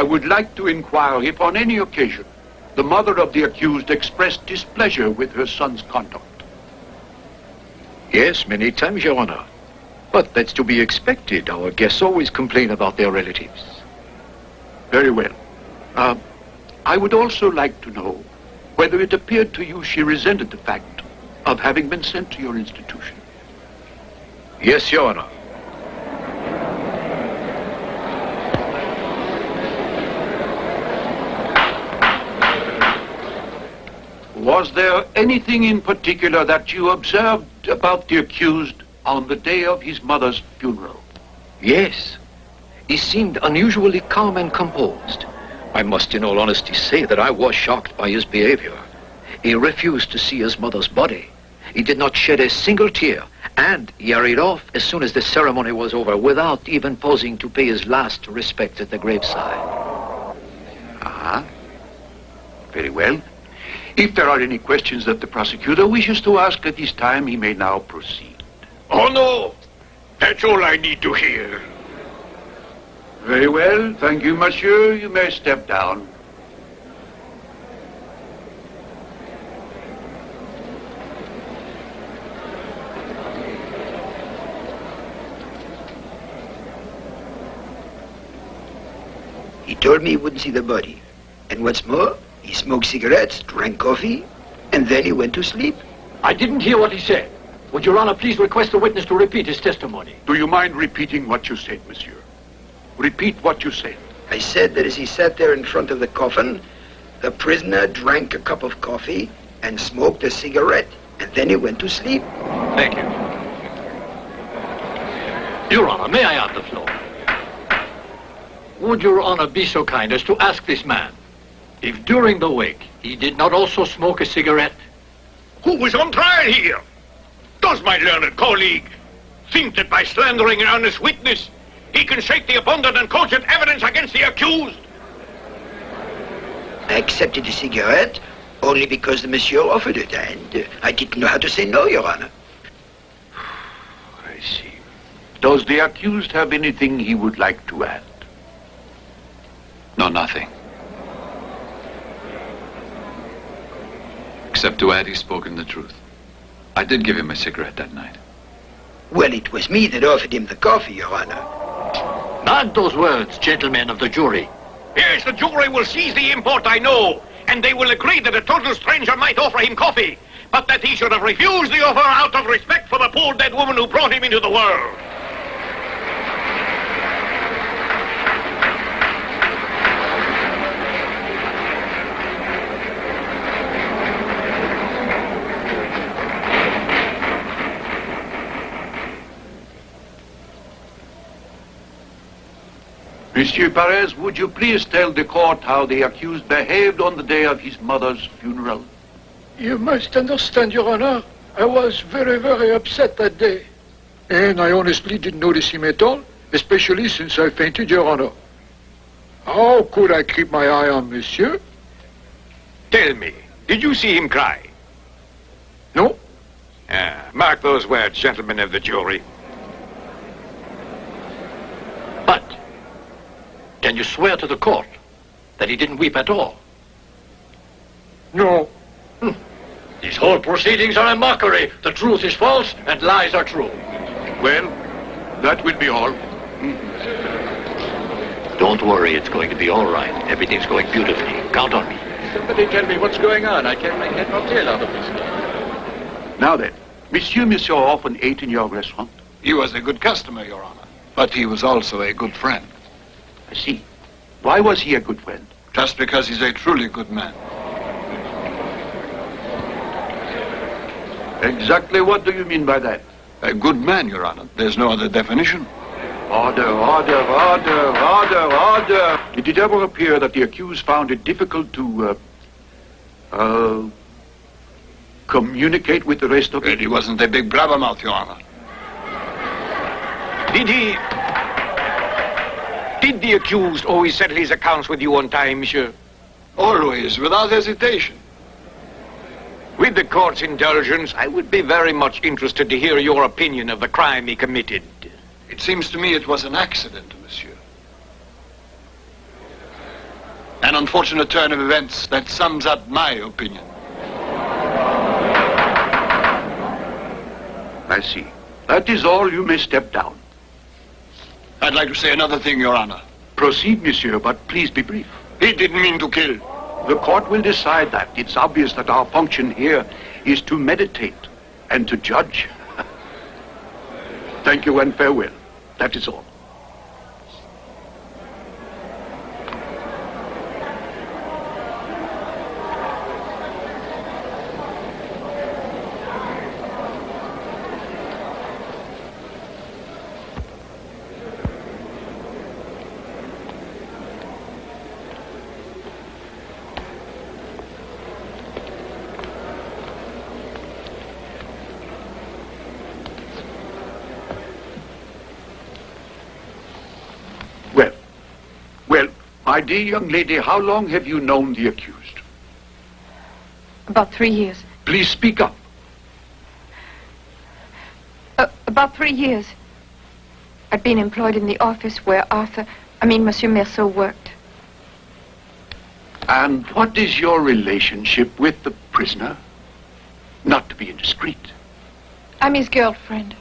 I would like to inquire if on any occasion the mother of the accused expressed displeasure with her son's conduct. Yes, many times, Your Honor. But that's to be expected. Our guests always complain about their relatives. Very well. I would also like to know whether it appeared to you she resented the fact of having been sent to your institution. Yes, Your Honor. Was there anything in particular that you observed about the accused on the day of his mother's funeral? Yes. He seemed unusually calm and composed. I must in all honesty say that I was shocked by his behavior. He refused to see his mother's body. He did not shed a single tear, and he hurried off as soon as the ceremony was over without even pausing to pay his last respects at the graveside. Very well. If there are any questions that the prosecutor wishes to ask at this time, he may now proceed. Oh, no. That's all I need to hear. Very well. Thank you, monsieur. You may step down. He told me he wouldn't see the body. And what's more, he smoked cigarettes, drank coffee, and then he went to sleep. I didn't hear what he said. Would Your Honor please request the witness to repeat his testimony? Do you mind repeating what you said, monsieur? Repeat what you said. I said that as he sat there in front of the coffin, the prisoner drank a cup of coffee and smoked a cigarette, and then he went to sleep. Thank you. Your Honor, may I have the floor? Would Your Honor be so kind as to ask this man if during the wake he did not also smoke a cigarette? Who was on trial here? Does my learned colleague think that by slandering an honest witness, he can shake the abundant and cogent evidence against the accused? I accepted the cigarette only because the monsieur offered it, and I didn't know how to say no, Your Honor. I see. Does the accused have anything he would like to add? No, nothing. Except to add he's spoken the truth. I did give him a cigarette that night. Well, it was me that offered him the coffee, Your Honor. Mark those words, gentlemen of the jury. Yes, the jury will seize the import, I know, and they will agree that a total stranger might offer him coffee, but that he should have refused the offer out of respect for the poor dead woman who brought him into the world. Monsieur Perez, would you please tell the court how the accused behaved on the day of his mother's funeral? You must understand, Your Honor, I was very, very upset that day. And I honestly didn't notice him at all, especially since I fainted, Your Honor. How could I keep my eye on Monsieur? Tell me, did you see him cry? No. Mark those words, gentlemen of the jury. But can you swear to the court that he didn't weep at all? No. These whole proceedings are a mockery. The truth is false and lies are true. Well, that will be all. Don't worry, it's going to be all right. Everything's going beautifully. Count on me. Somebody tell me what's going on. I can't make head nor tail out of this. Now then, Monsieur often ate in your restaurant? He was a good customer, Your Honor. But he was also a good friend. I see. Why was he a good friend? Just because he's a truly good man. Exactly what do you mean by that? A good man, Your Honor. There's no other definition. Order, order, order, order, order. Did it ever appear that the accused found it difficult to, communicate with the rest of Well, it? he wasn't a big blabbermouth, Your Honor. Did the accused always settle his accounts with you on time, monsieur? Always, without hesitation. With the court's indulgence, I would be very much interested to hear your opinion of the crime he committed. It seems to me it was an accident, monsieur. An unfortunate turn of events that sums up my opinion. I see. That is all. You may step down. I'd like to say another thing, Your Honor. Proceed, monsieur, but please be brief. He didn't mean to kill. The court will decide that. It's obvious that our function here is to meditate and to judge. Thank you and farewell. That is all. My dear young lady, how long have you known the accused? About 3 years. Please speak up. About 3 years. I'd been employed in the office where Monsieur Merceau worked. And what is your relationship with the prisoner? Not to be indiscreet. I'm his girlfriend.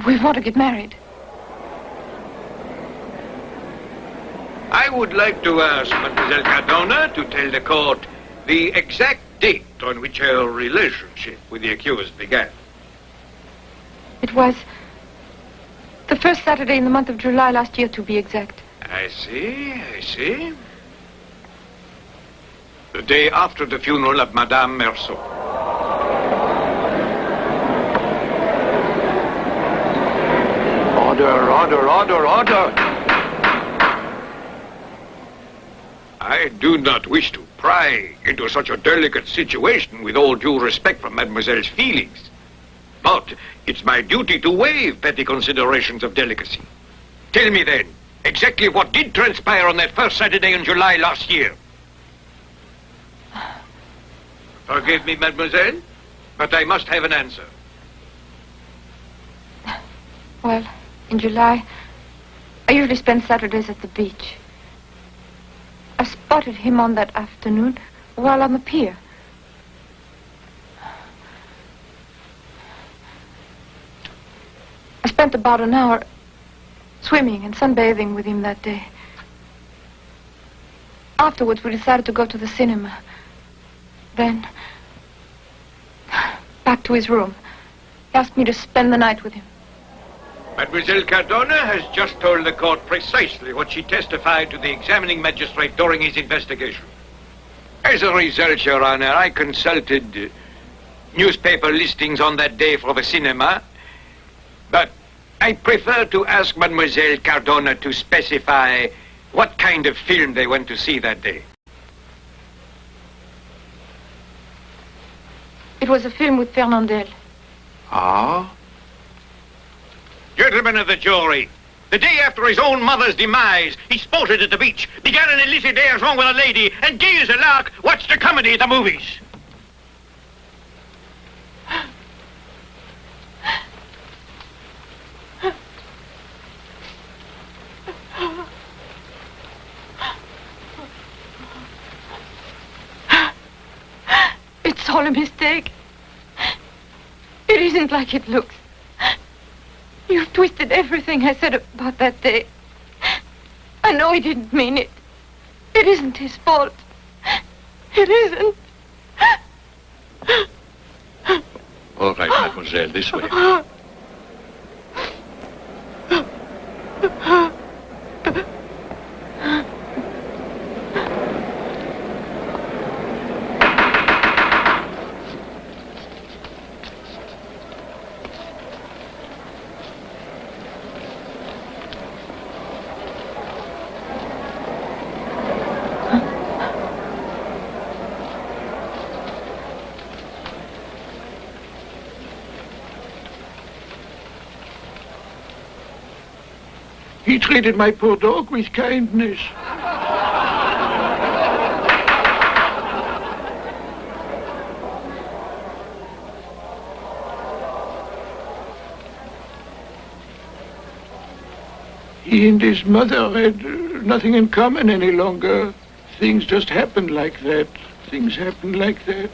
We want to get married. I would like to ask Mademoiselle Cardona to tell the court the exact date on which her relationship with the accused began. It was the first Saturday in the month of July last year, to be exact. I see. The day after the funeral of Madame Merceau. Order. I do not wish to pry into such a delicate situation with all due respect for Mademoiselle's feelings. But it's my duty to waive petty considerations of delicacy. Tell me then, exactly what did transpire on that first Saturday in July last year? Forgive me, Mademoiselle, but I must have an answer. Well, in July, I usually spend Saturdays at the beach. I spotted him on that afternoon while on the pier. I spent about an hour swimming and sunbathing with him that day. Afterwards, we decided to go to the cinema. Then, back to his room. He asked me to spend the night with him. Mademoiselle Cardona has just told the court precisely what she testified to the examining magistrate during his investigation. As a result, Your Honor, I consulted newspaper listings on that day for the cinema, but I prefer to ask Mademoiselle Cardona to specify what kind of film they went to see that day. It was a film with Fernandel. Ah? Gentlemen of the jury, the day after his own mother's demise, he sported at the beach, began an illicit liaison with a lady, and gay as a lark, watched a comedy at the movies. It's all a mistake. It isn't like it looks. You've twisted everything I said about that day. I know he didn't mean it. It isn't his fault. It isn't. All right, mademoiselle, this way. He treated my poor dog with kindness. He and his mother had nothing in common any longer. Things just happen like that. Things happen like that.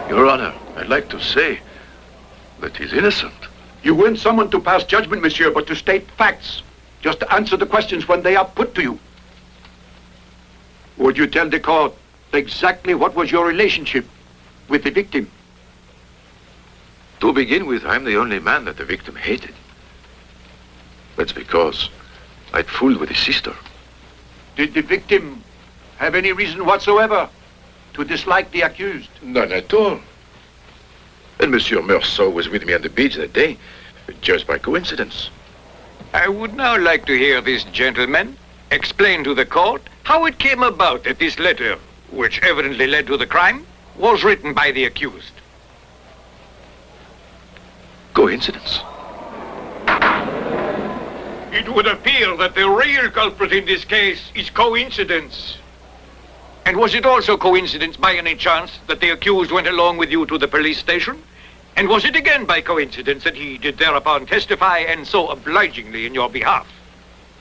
Your Honor, I'd like to say that he's innocent. You weren't summoned to pass judgment, monsieur, but to state facts. Just to answer the questions when they are put to you. Would you tell the court exactly what was your relationship with the victim? To begin with, I'm the only man that the victim hated. That's because I'd fooled with his sister. Did the victim have any reason whatsoever to dislike the accused? None at all. And Monsieur Meursault was with me on the beach that day, just by coincidence. I would now like to hear this gentleman explain to the court how it came about that this letter, which evidently led to the crime, was written by the accused. Coincidence. It would appear that the real culprit in this case is coincidence. And was it also coincidence by any chance that the accused went along with you to the police station? And was it again by coincidence that he did thereupon testify and so obligingly in your behalf?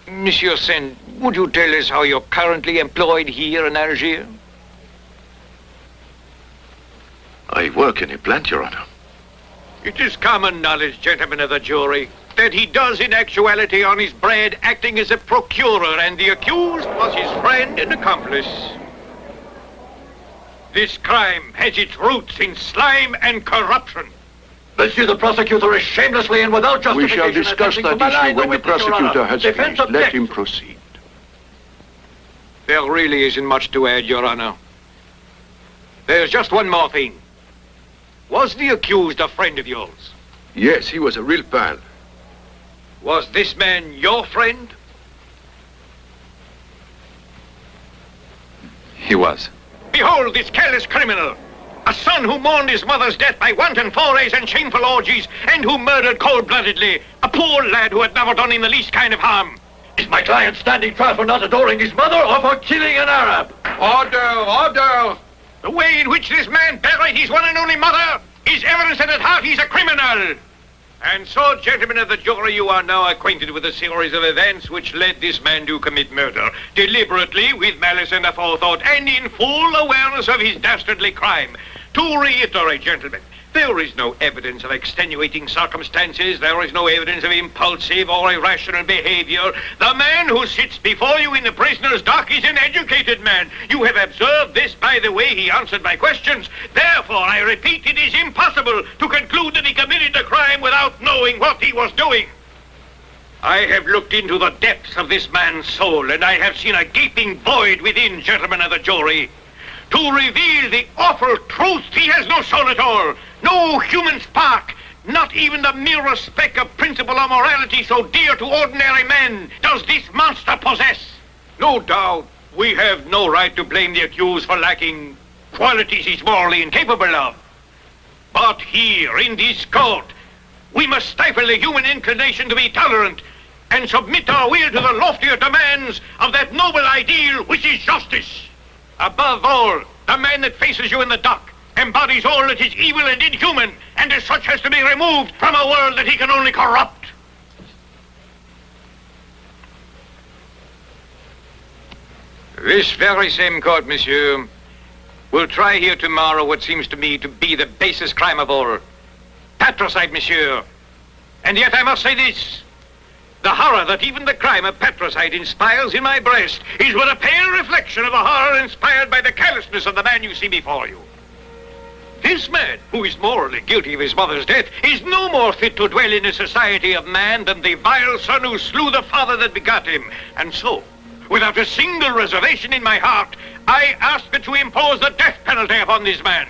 Monsieur Sen, would you tell us how you're currently employed here in Algiers? I work in a plant, Your Honor. It is common knowledge, gentlemen of the jury, that he does in actuality earn his bread acting as a procurer, and the accused was his friend and accomplice. This crime has its roots in slime and corruption. Monsieur the prosecutor is shamelessly and without We justification shall discuss attempting that to malign issue when the witness, Your prosecutor Honor. has Defense finished. Let objects. him proceed. There really isn't much to add, Your Honor. There's just one more thing. Was the accused a friend of yours? Yes, he was a real pal. Was this man your friend? He was. Behold this careless criminal. A son who mourned his mother's death by wanton forays and shameful orgies, and who murdered cold-bloodedly a poor lad who had never done him the least kind of harm. Is my client standing trial for not adoring his mother or for killing an Arab? Order, order! The way in which this man buried his one and only mother is evidence that at heart he's a criminal. And so, gentlemen of the jury, you are now acquainted with a series of events which led this man to commit murder, deliberately, with malice and aforethought, and in full awareness of his dastardly crime. To reiterate, gentlemen, there is no evidence of extenuating circumstances. There is no evidence of impulsive or irrational behavior. The man who sits before you in the prisoner's dock is an educated man. You have observed this by the way he answered my questions. Therefore, I repeat, it is impossible to conclude that he committed the crime without knowing what he was doing. I have looked into the depths of this man's soul, and I have seen a gaping void within, gentlemen of the jury. To reveal the awful truth, he has no soul at all, no human spark, not even the merest speck of principle or morality so dear to ordinary men does this monster possess. No doubt, we have no right to blame the accused for lacking qualities he's morally incapable of. But here, in this court, we must stifle the human inclination to be tolerant and submit our will to the loftier demands of that noble ideal which is justice. Above all, the man that faces you in the dock embodies all that is evil and inhuman, and as such has to be removed from a world that he can only corrupt. This very same court, monsieur, will try here tomorrow what seems to me to be the basest crime of all. Patricide, monsieur. And yet I must say this. The horror that even the crime of patricide inspires in my breast is but a pale reflection of the horror inspired by the carelessness of the man you see before you. This man, who is morally guilty of his mother's death, is no more fit to dwell in the society of man than the vile son who slew the father that begot him. And so, without a single reservation in my heart, I ask that you impose the death penalty upon this man.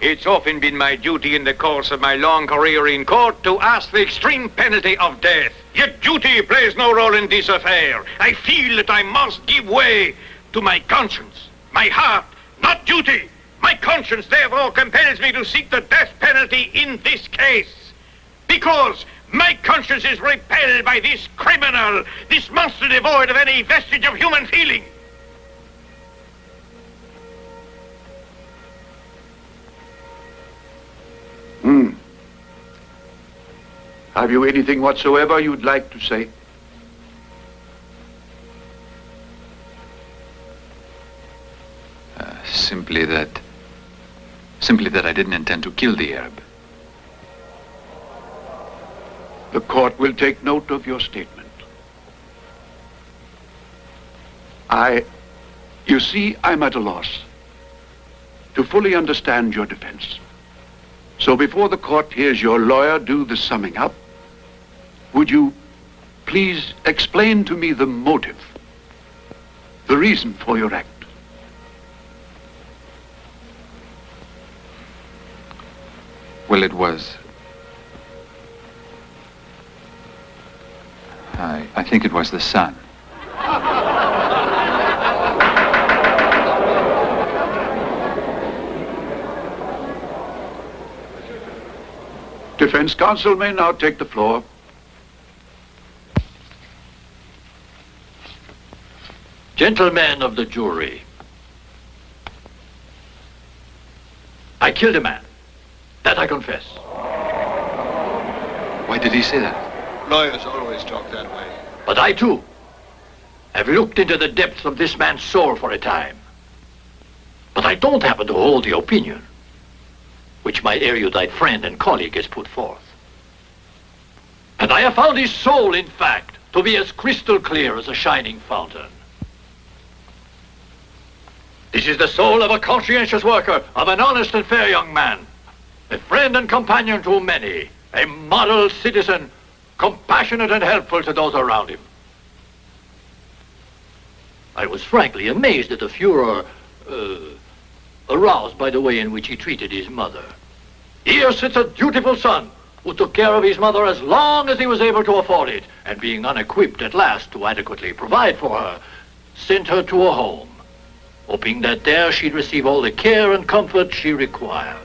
It's often been my duty in the course of my long career in court to ask the extreme penalty of death. Yet duty plays no role in this affair. I feel that I must give way to my conscience, my heart, not duty. My conscience, therefore, compels me to seek the death penalty in this case. Because My conscience is repelled by this criminal, this monster devoid of any vestige of human feeling. Have you anything whatsoever you'd like to say? Simply that I didn't intend to kill the Arab. The court will take note of your statement. You see, I'm at a loss to fully understand your defense. So before the court hears your lawyer do the summing up, would you please explain to me the motive, the reason for your act? Well, it was... I think it was the sun. Defense counsel may now take the floor. Gentlemen of the jury, I killed a man. That I confess. Why did he say that? Lawyers always talk that way. But I, too, have looked into the depths of this man's soul for a time. But I don't happen to hold the opinion which my erudite friend and colleague has put forth. And I have found his soul, in fact, to be as crystal clear as a shining fountain. This is the soul of a conscientious worker, of an honest and fair young man, a friend and companion to many, a model citizen, compassionate and helpful to those around him. I was frankly amazed at the furor aroused by the way in which he treated his mother. Here sits a dutiful son who took care of his mother as long as he was able to afford it, and being unequipped at last to adequately provide for her, sent her to a home, hoping that there she'd receive all the care and comfort she required.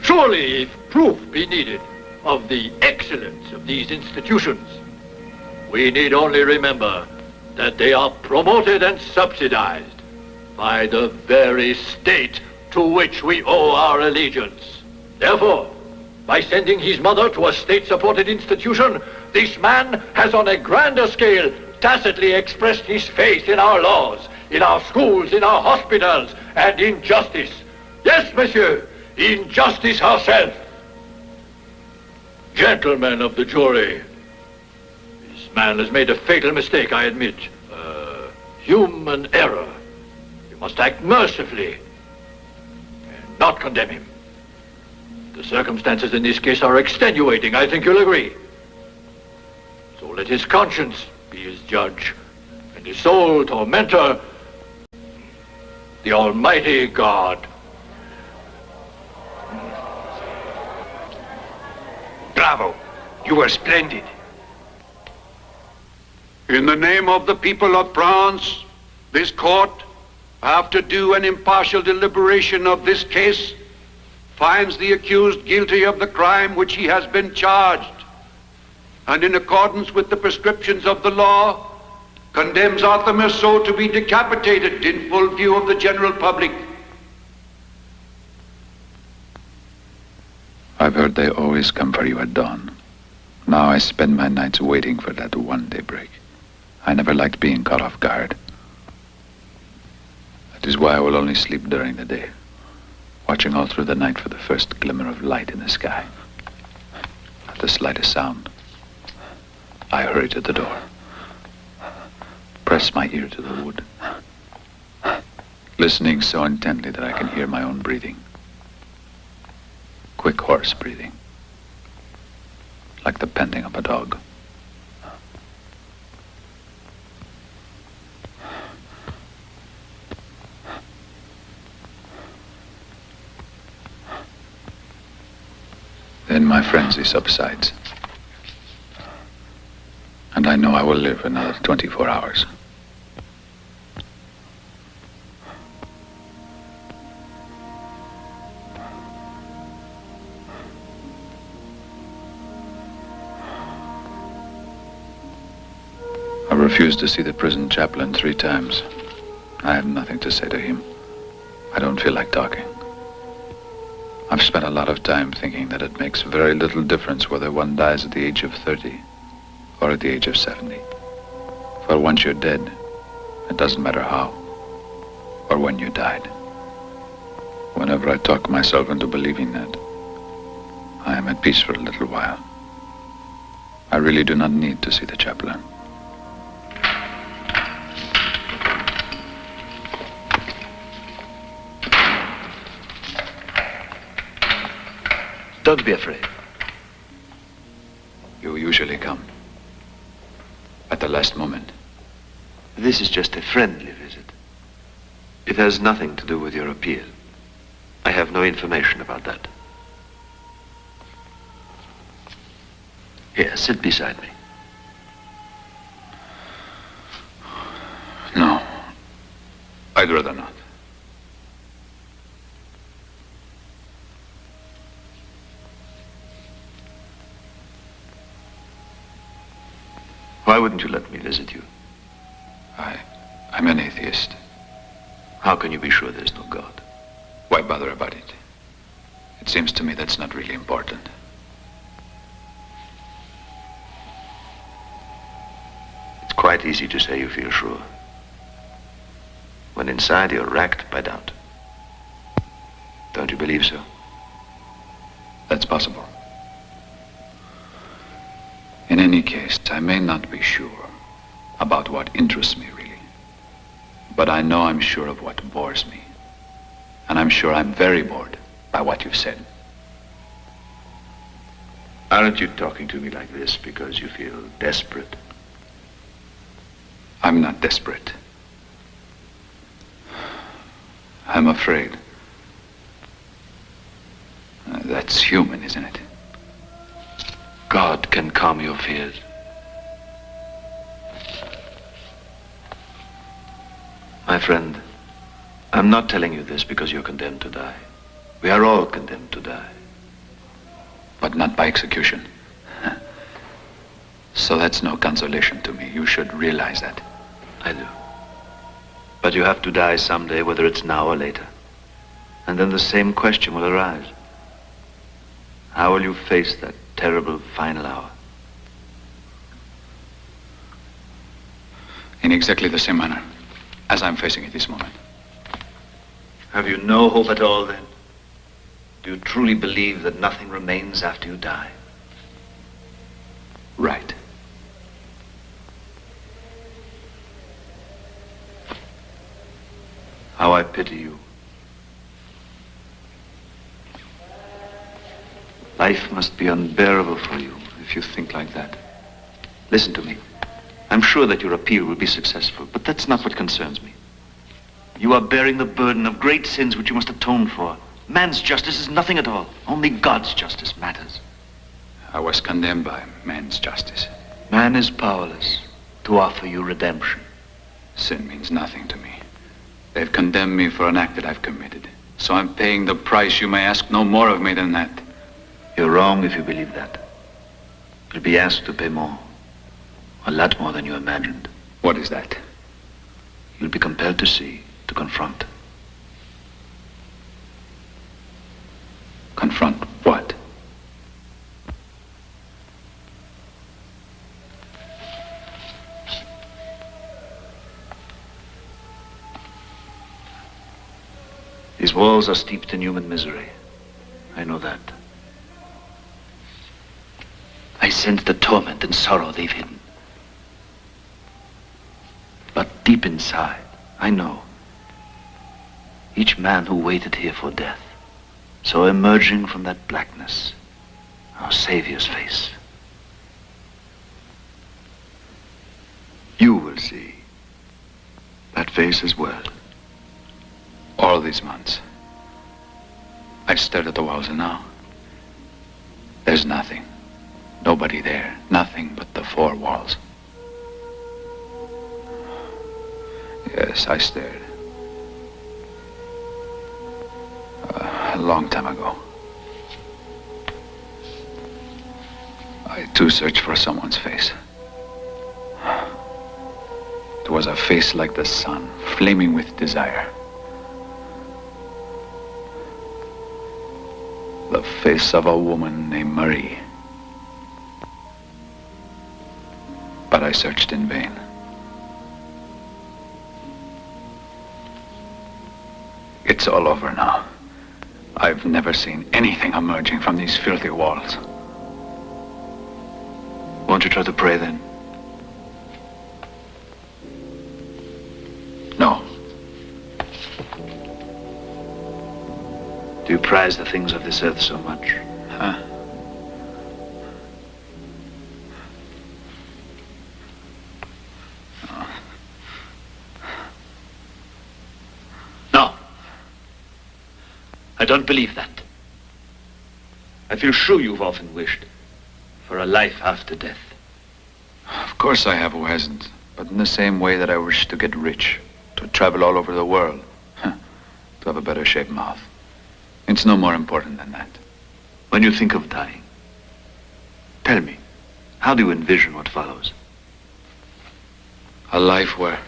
Surely, if proof be needed of the excellence of these institutions, we need only remember that they are promoted and subsidized by the very state to which we owe our allegiance. Therefore, by sending his mother to a state-supported institution, this man has on a grander scale tacitly expressed his faith in our laws, in our schools, in our hospitals, and in justice. Yes, monsieur, in justice herself. Gentlemen of the jury, this man has made a fatal mistake, I admit. Human error. You must act mercifully and not condemn him. The circumstances in this case are extenuating, I think you'll agree. So let his conscience be his judge, and his sole tormentor, the Almighty God. Bravo! You were splendid. In the name of the people of France, this court, after due and impartial deliberation of this case, finds the accused guilty of the crime which he has been charged, and in accordance with the prescriptions of the law, condemns Arthur Merceau to be decapitated in full view of the general public. I've heard they always come for you at dawn. Now I spend my nights waiting for that one daybreak. I never liked being caught off guard. That is why I will only sleep during the day, watching all through the night for the first glimmer of light in the sky. At the slightest sound, I hurry to the door, press my ear to the wood, listening so intently that I can hear my own breathing. Quick horse breathing, like the panting of a dog. Then my frenzy subsides, and I know I will live another 24 hours. I refused to see the prison chaplain 3 times. I have nothing to say to him. I don't feel like talking. I've spent a lot of time thinking that it makes very little difference whether one dies at the age of 30 or at the age of 70. For once you're dead, it doesn't matter how or when you died. Whenever I talk myself into believing that, I am at peace for a little while. I really do not need to see the chaplain. Don't be afraid. You usually come at the last moment. This is just a friendly visit. It has nothing to do with your appeal. I have no information about that. Here, sit beside me. No, I'd rather not. Why wouldn't you let me visit you? I'm an atheist. How can you be sure there's no God? Why bother about it? It seems to me that's not really important. It's quite easy to say you feel sure, when inside you're racked by doubt. Don't you believe so? That's possible. In any case, I may not be sure about what interests me, really. But I know I'm sure of what bores me. And I'm sure I'm very bored by what you've said. Aren't you talking to me like this because you feel desperate? I'm not desperate. I'm afraid. That's human, isn't it? God can calm your fears. My friend, I'm not telling you this because you're condemned to die. We are all condemned to die. But not by execution. So that's no consolation to me. You should realize that. I do. But you have to die someday, whether it's now or later. And then the same question will arise. How will you face that terrible final hour? In exactly the same manner as I'm facing it this moment. Have you no hope at all, then? Do you truly believe that nothing remains after you die? Right. How I pity you. Life must be unbearable for you if you think like that. Listen to me. I'm sure that your appeal will be successful, but that's not what concerns me. You are bearing the burden of great sins which you must atone for. Man's justice is nothing at all. Only God's justice matters. I was condemned by man's justice. Man is powerless to offer you redemption. Sin means nothing to me. They've condemned me for an act that I've committed. So I'm paying the price. You may ask no more of me than that. You're wrong if you believe that. You'll be asked to pay more. A lot more than you imagined. What is that? You'll be compelled to see, to confront. Confront what? These walls are steeped in human misery. I know that. I sense the torment and sorrow they've hidden. But deep inside, I know each man who waited here for death saw emerging from that blackness our Savior's face. You will see that face as well. All these months, I've stared at the walls, and now there's nothing. Nobody there. Nothing but the 4 walls. Yes, I stared. A long time ago. I too searched for someone's face. It was a face like the sun, flaming with desire. The face of a woman named Marie. But I searched in vain. It's all over now. I've never seen anything emerging from these filthy walls. Won't you try to pray then? No. Do you prize the things of this earth so much? Huh? No. I don't believe that. I feel sure you've often wished for a life after death. Of course I have, who hasn't. But in the same way that I wish to get rich, to travel all over the world, to have a better shaped mouth. It's no more important than that. When you think of dying, tell me, how do you envision what follows? A life where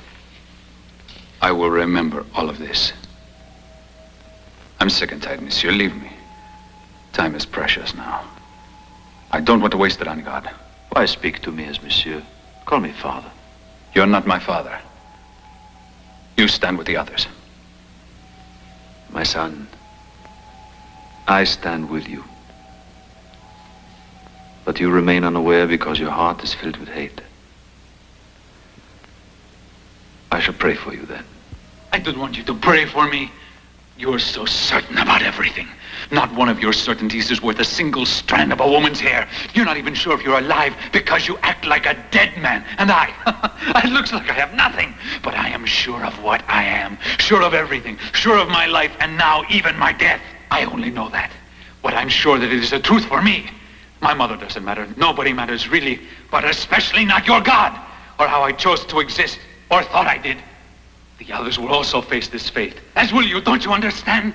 I will remember all of this. I'm sick and tired, monsieur. Leave me. Time is precious now. I don't want to waste it on God. Why speak to me as monsieur? Call me father. You're not my father. You stand with the others. My son, I stand with you. But you remain unaware because your heart is filled with hate. I shall pray for you then. I don't want you to pray for me. You're so certain about everything. Not one of your certainties is worth a single strand of a woman's hair. You're not even sure if you're alive because you act like a dead man. And it looks like I have nothing. But I am sure of what I am. Sure of everything. Sure of my life and now even my death. I only know that. But I'm sure that it is the truth for me. My mother doesn't matter. Nobody matters really. But especially not your God. Or how I chose to exist. Or thought I did. The others will also face this fate. As will you, don't you understand?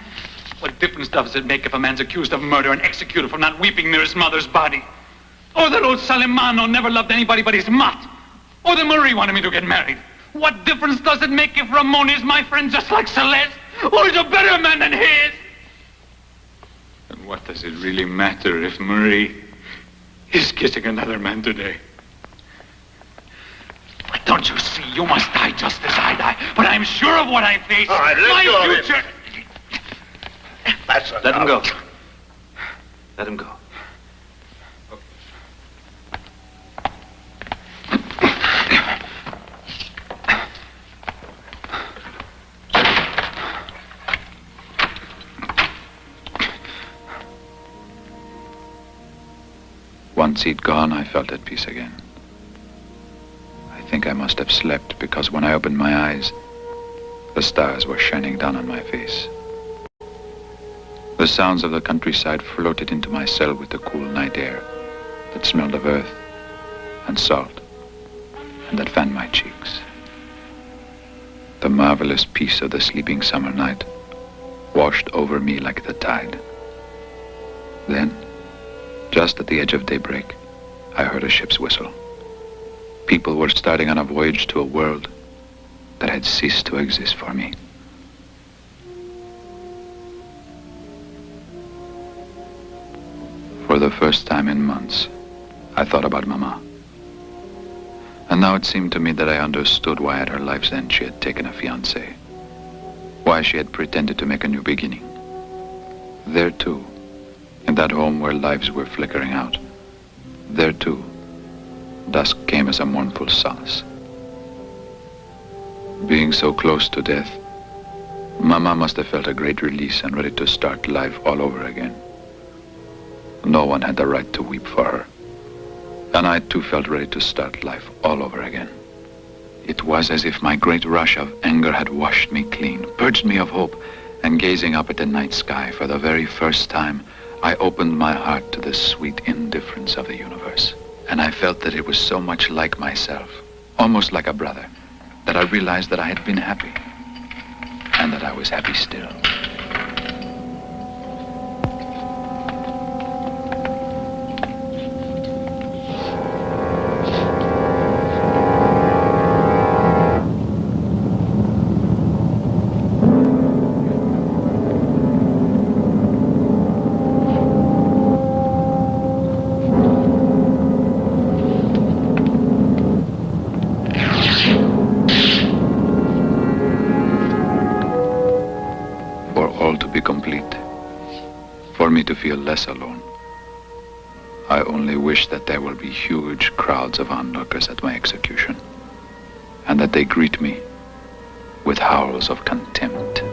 What difference does it make if a man's accused of murder and executed for not weeping near his mother's body? Or that old Salimano never loved anybody but his mutt? Or that Marie wanted me to get married? What difference does it make if Ramon is my friend just like Celeste? Or is a better man than his? And what does it really matter if Marie is kissing another man today? But don't you see, you must die just as I die. But I'm sure of what I face. All right, let go my of future. That's enough. Let him go. Let him go. Once he'd gone, I felt at peace again. I think I must have slept because when I opened my eyes, the stars were shining down on my face. The sounds of the countryside floated into my cell with the cool night air that smelled of earth and salt and that fanned my cheeks. The marvelous peace of the sleeping summer night washed over me like the tide. Then, just at the edge of daybreak, I heard a ship's whistle. People were starting on a voyage to a world that had ceased to exist for me. For the first time in months, I thought about Mama. And now it seemed to me that I understood why at her life's end she had taken a fiancé. Why she had pretended to make a new beginning. There too, in that home where lives were flickering out, there too, dusk came as a mournful solace. Being so close to death, Mama must have felt a great release and ready to start life all over again. No one had the right to weep for her. And I too felt ready to start life all over again. It was as if my great rush of anger had washed me clean, purged me of hope, and gazing up at the night sky for the very first time, I opened my heart to the sweet indifference of the universe. And I felt that it was so much like myself, almost like a brother, that I realized that I had been happy, and that I was happy still. for me to feel less alone, I only wish that there will be huge crowds of onlookers at my execution, and that they greet me with howls of contempt.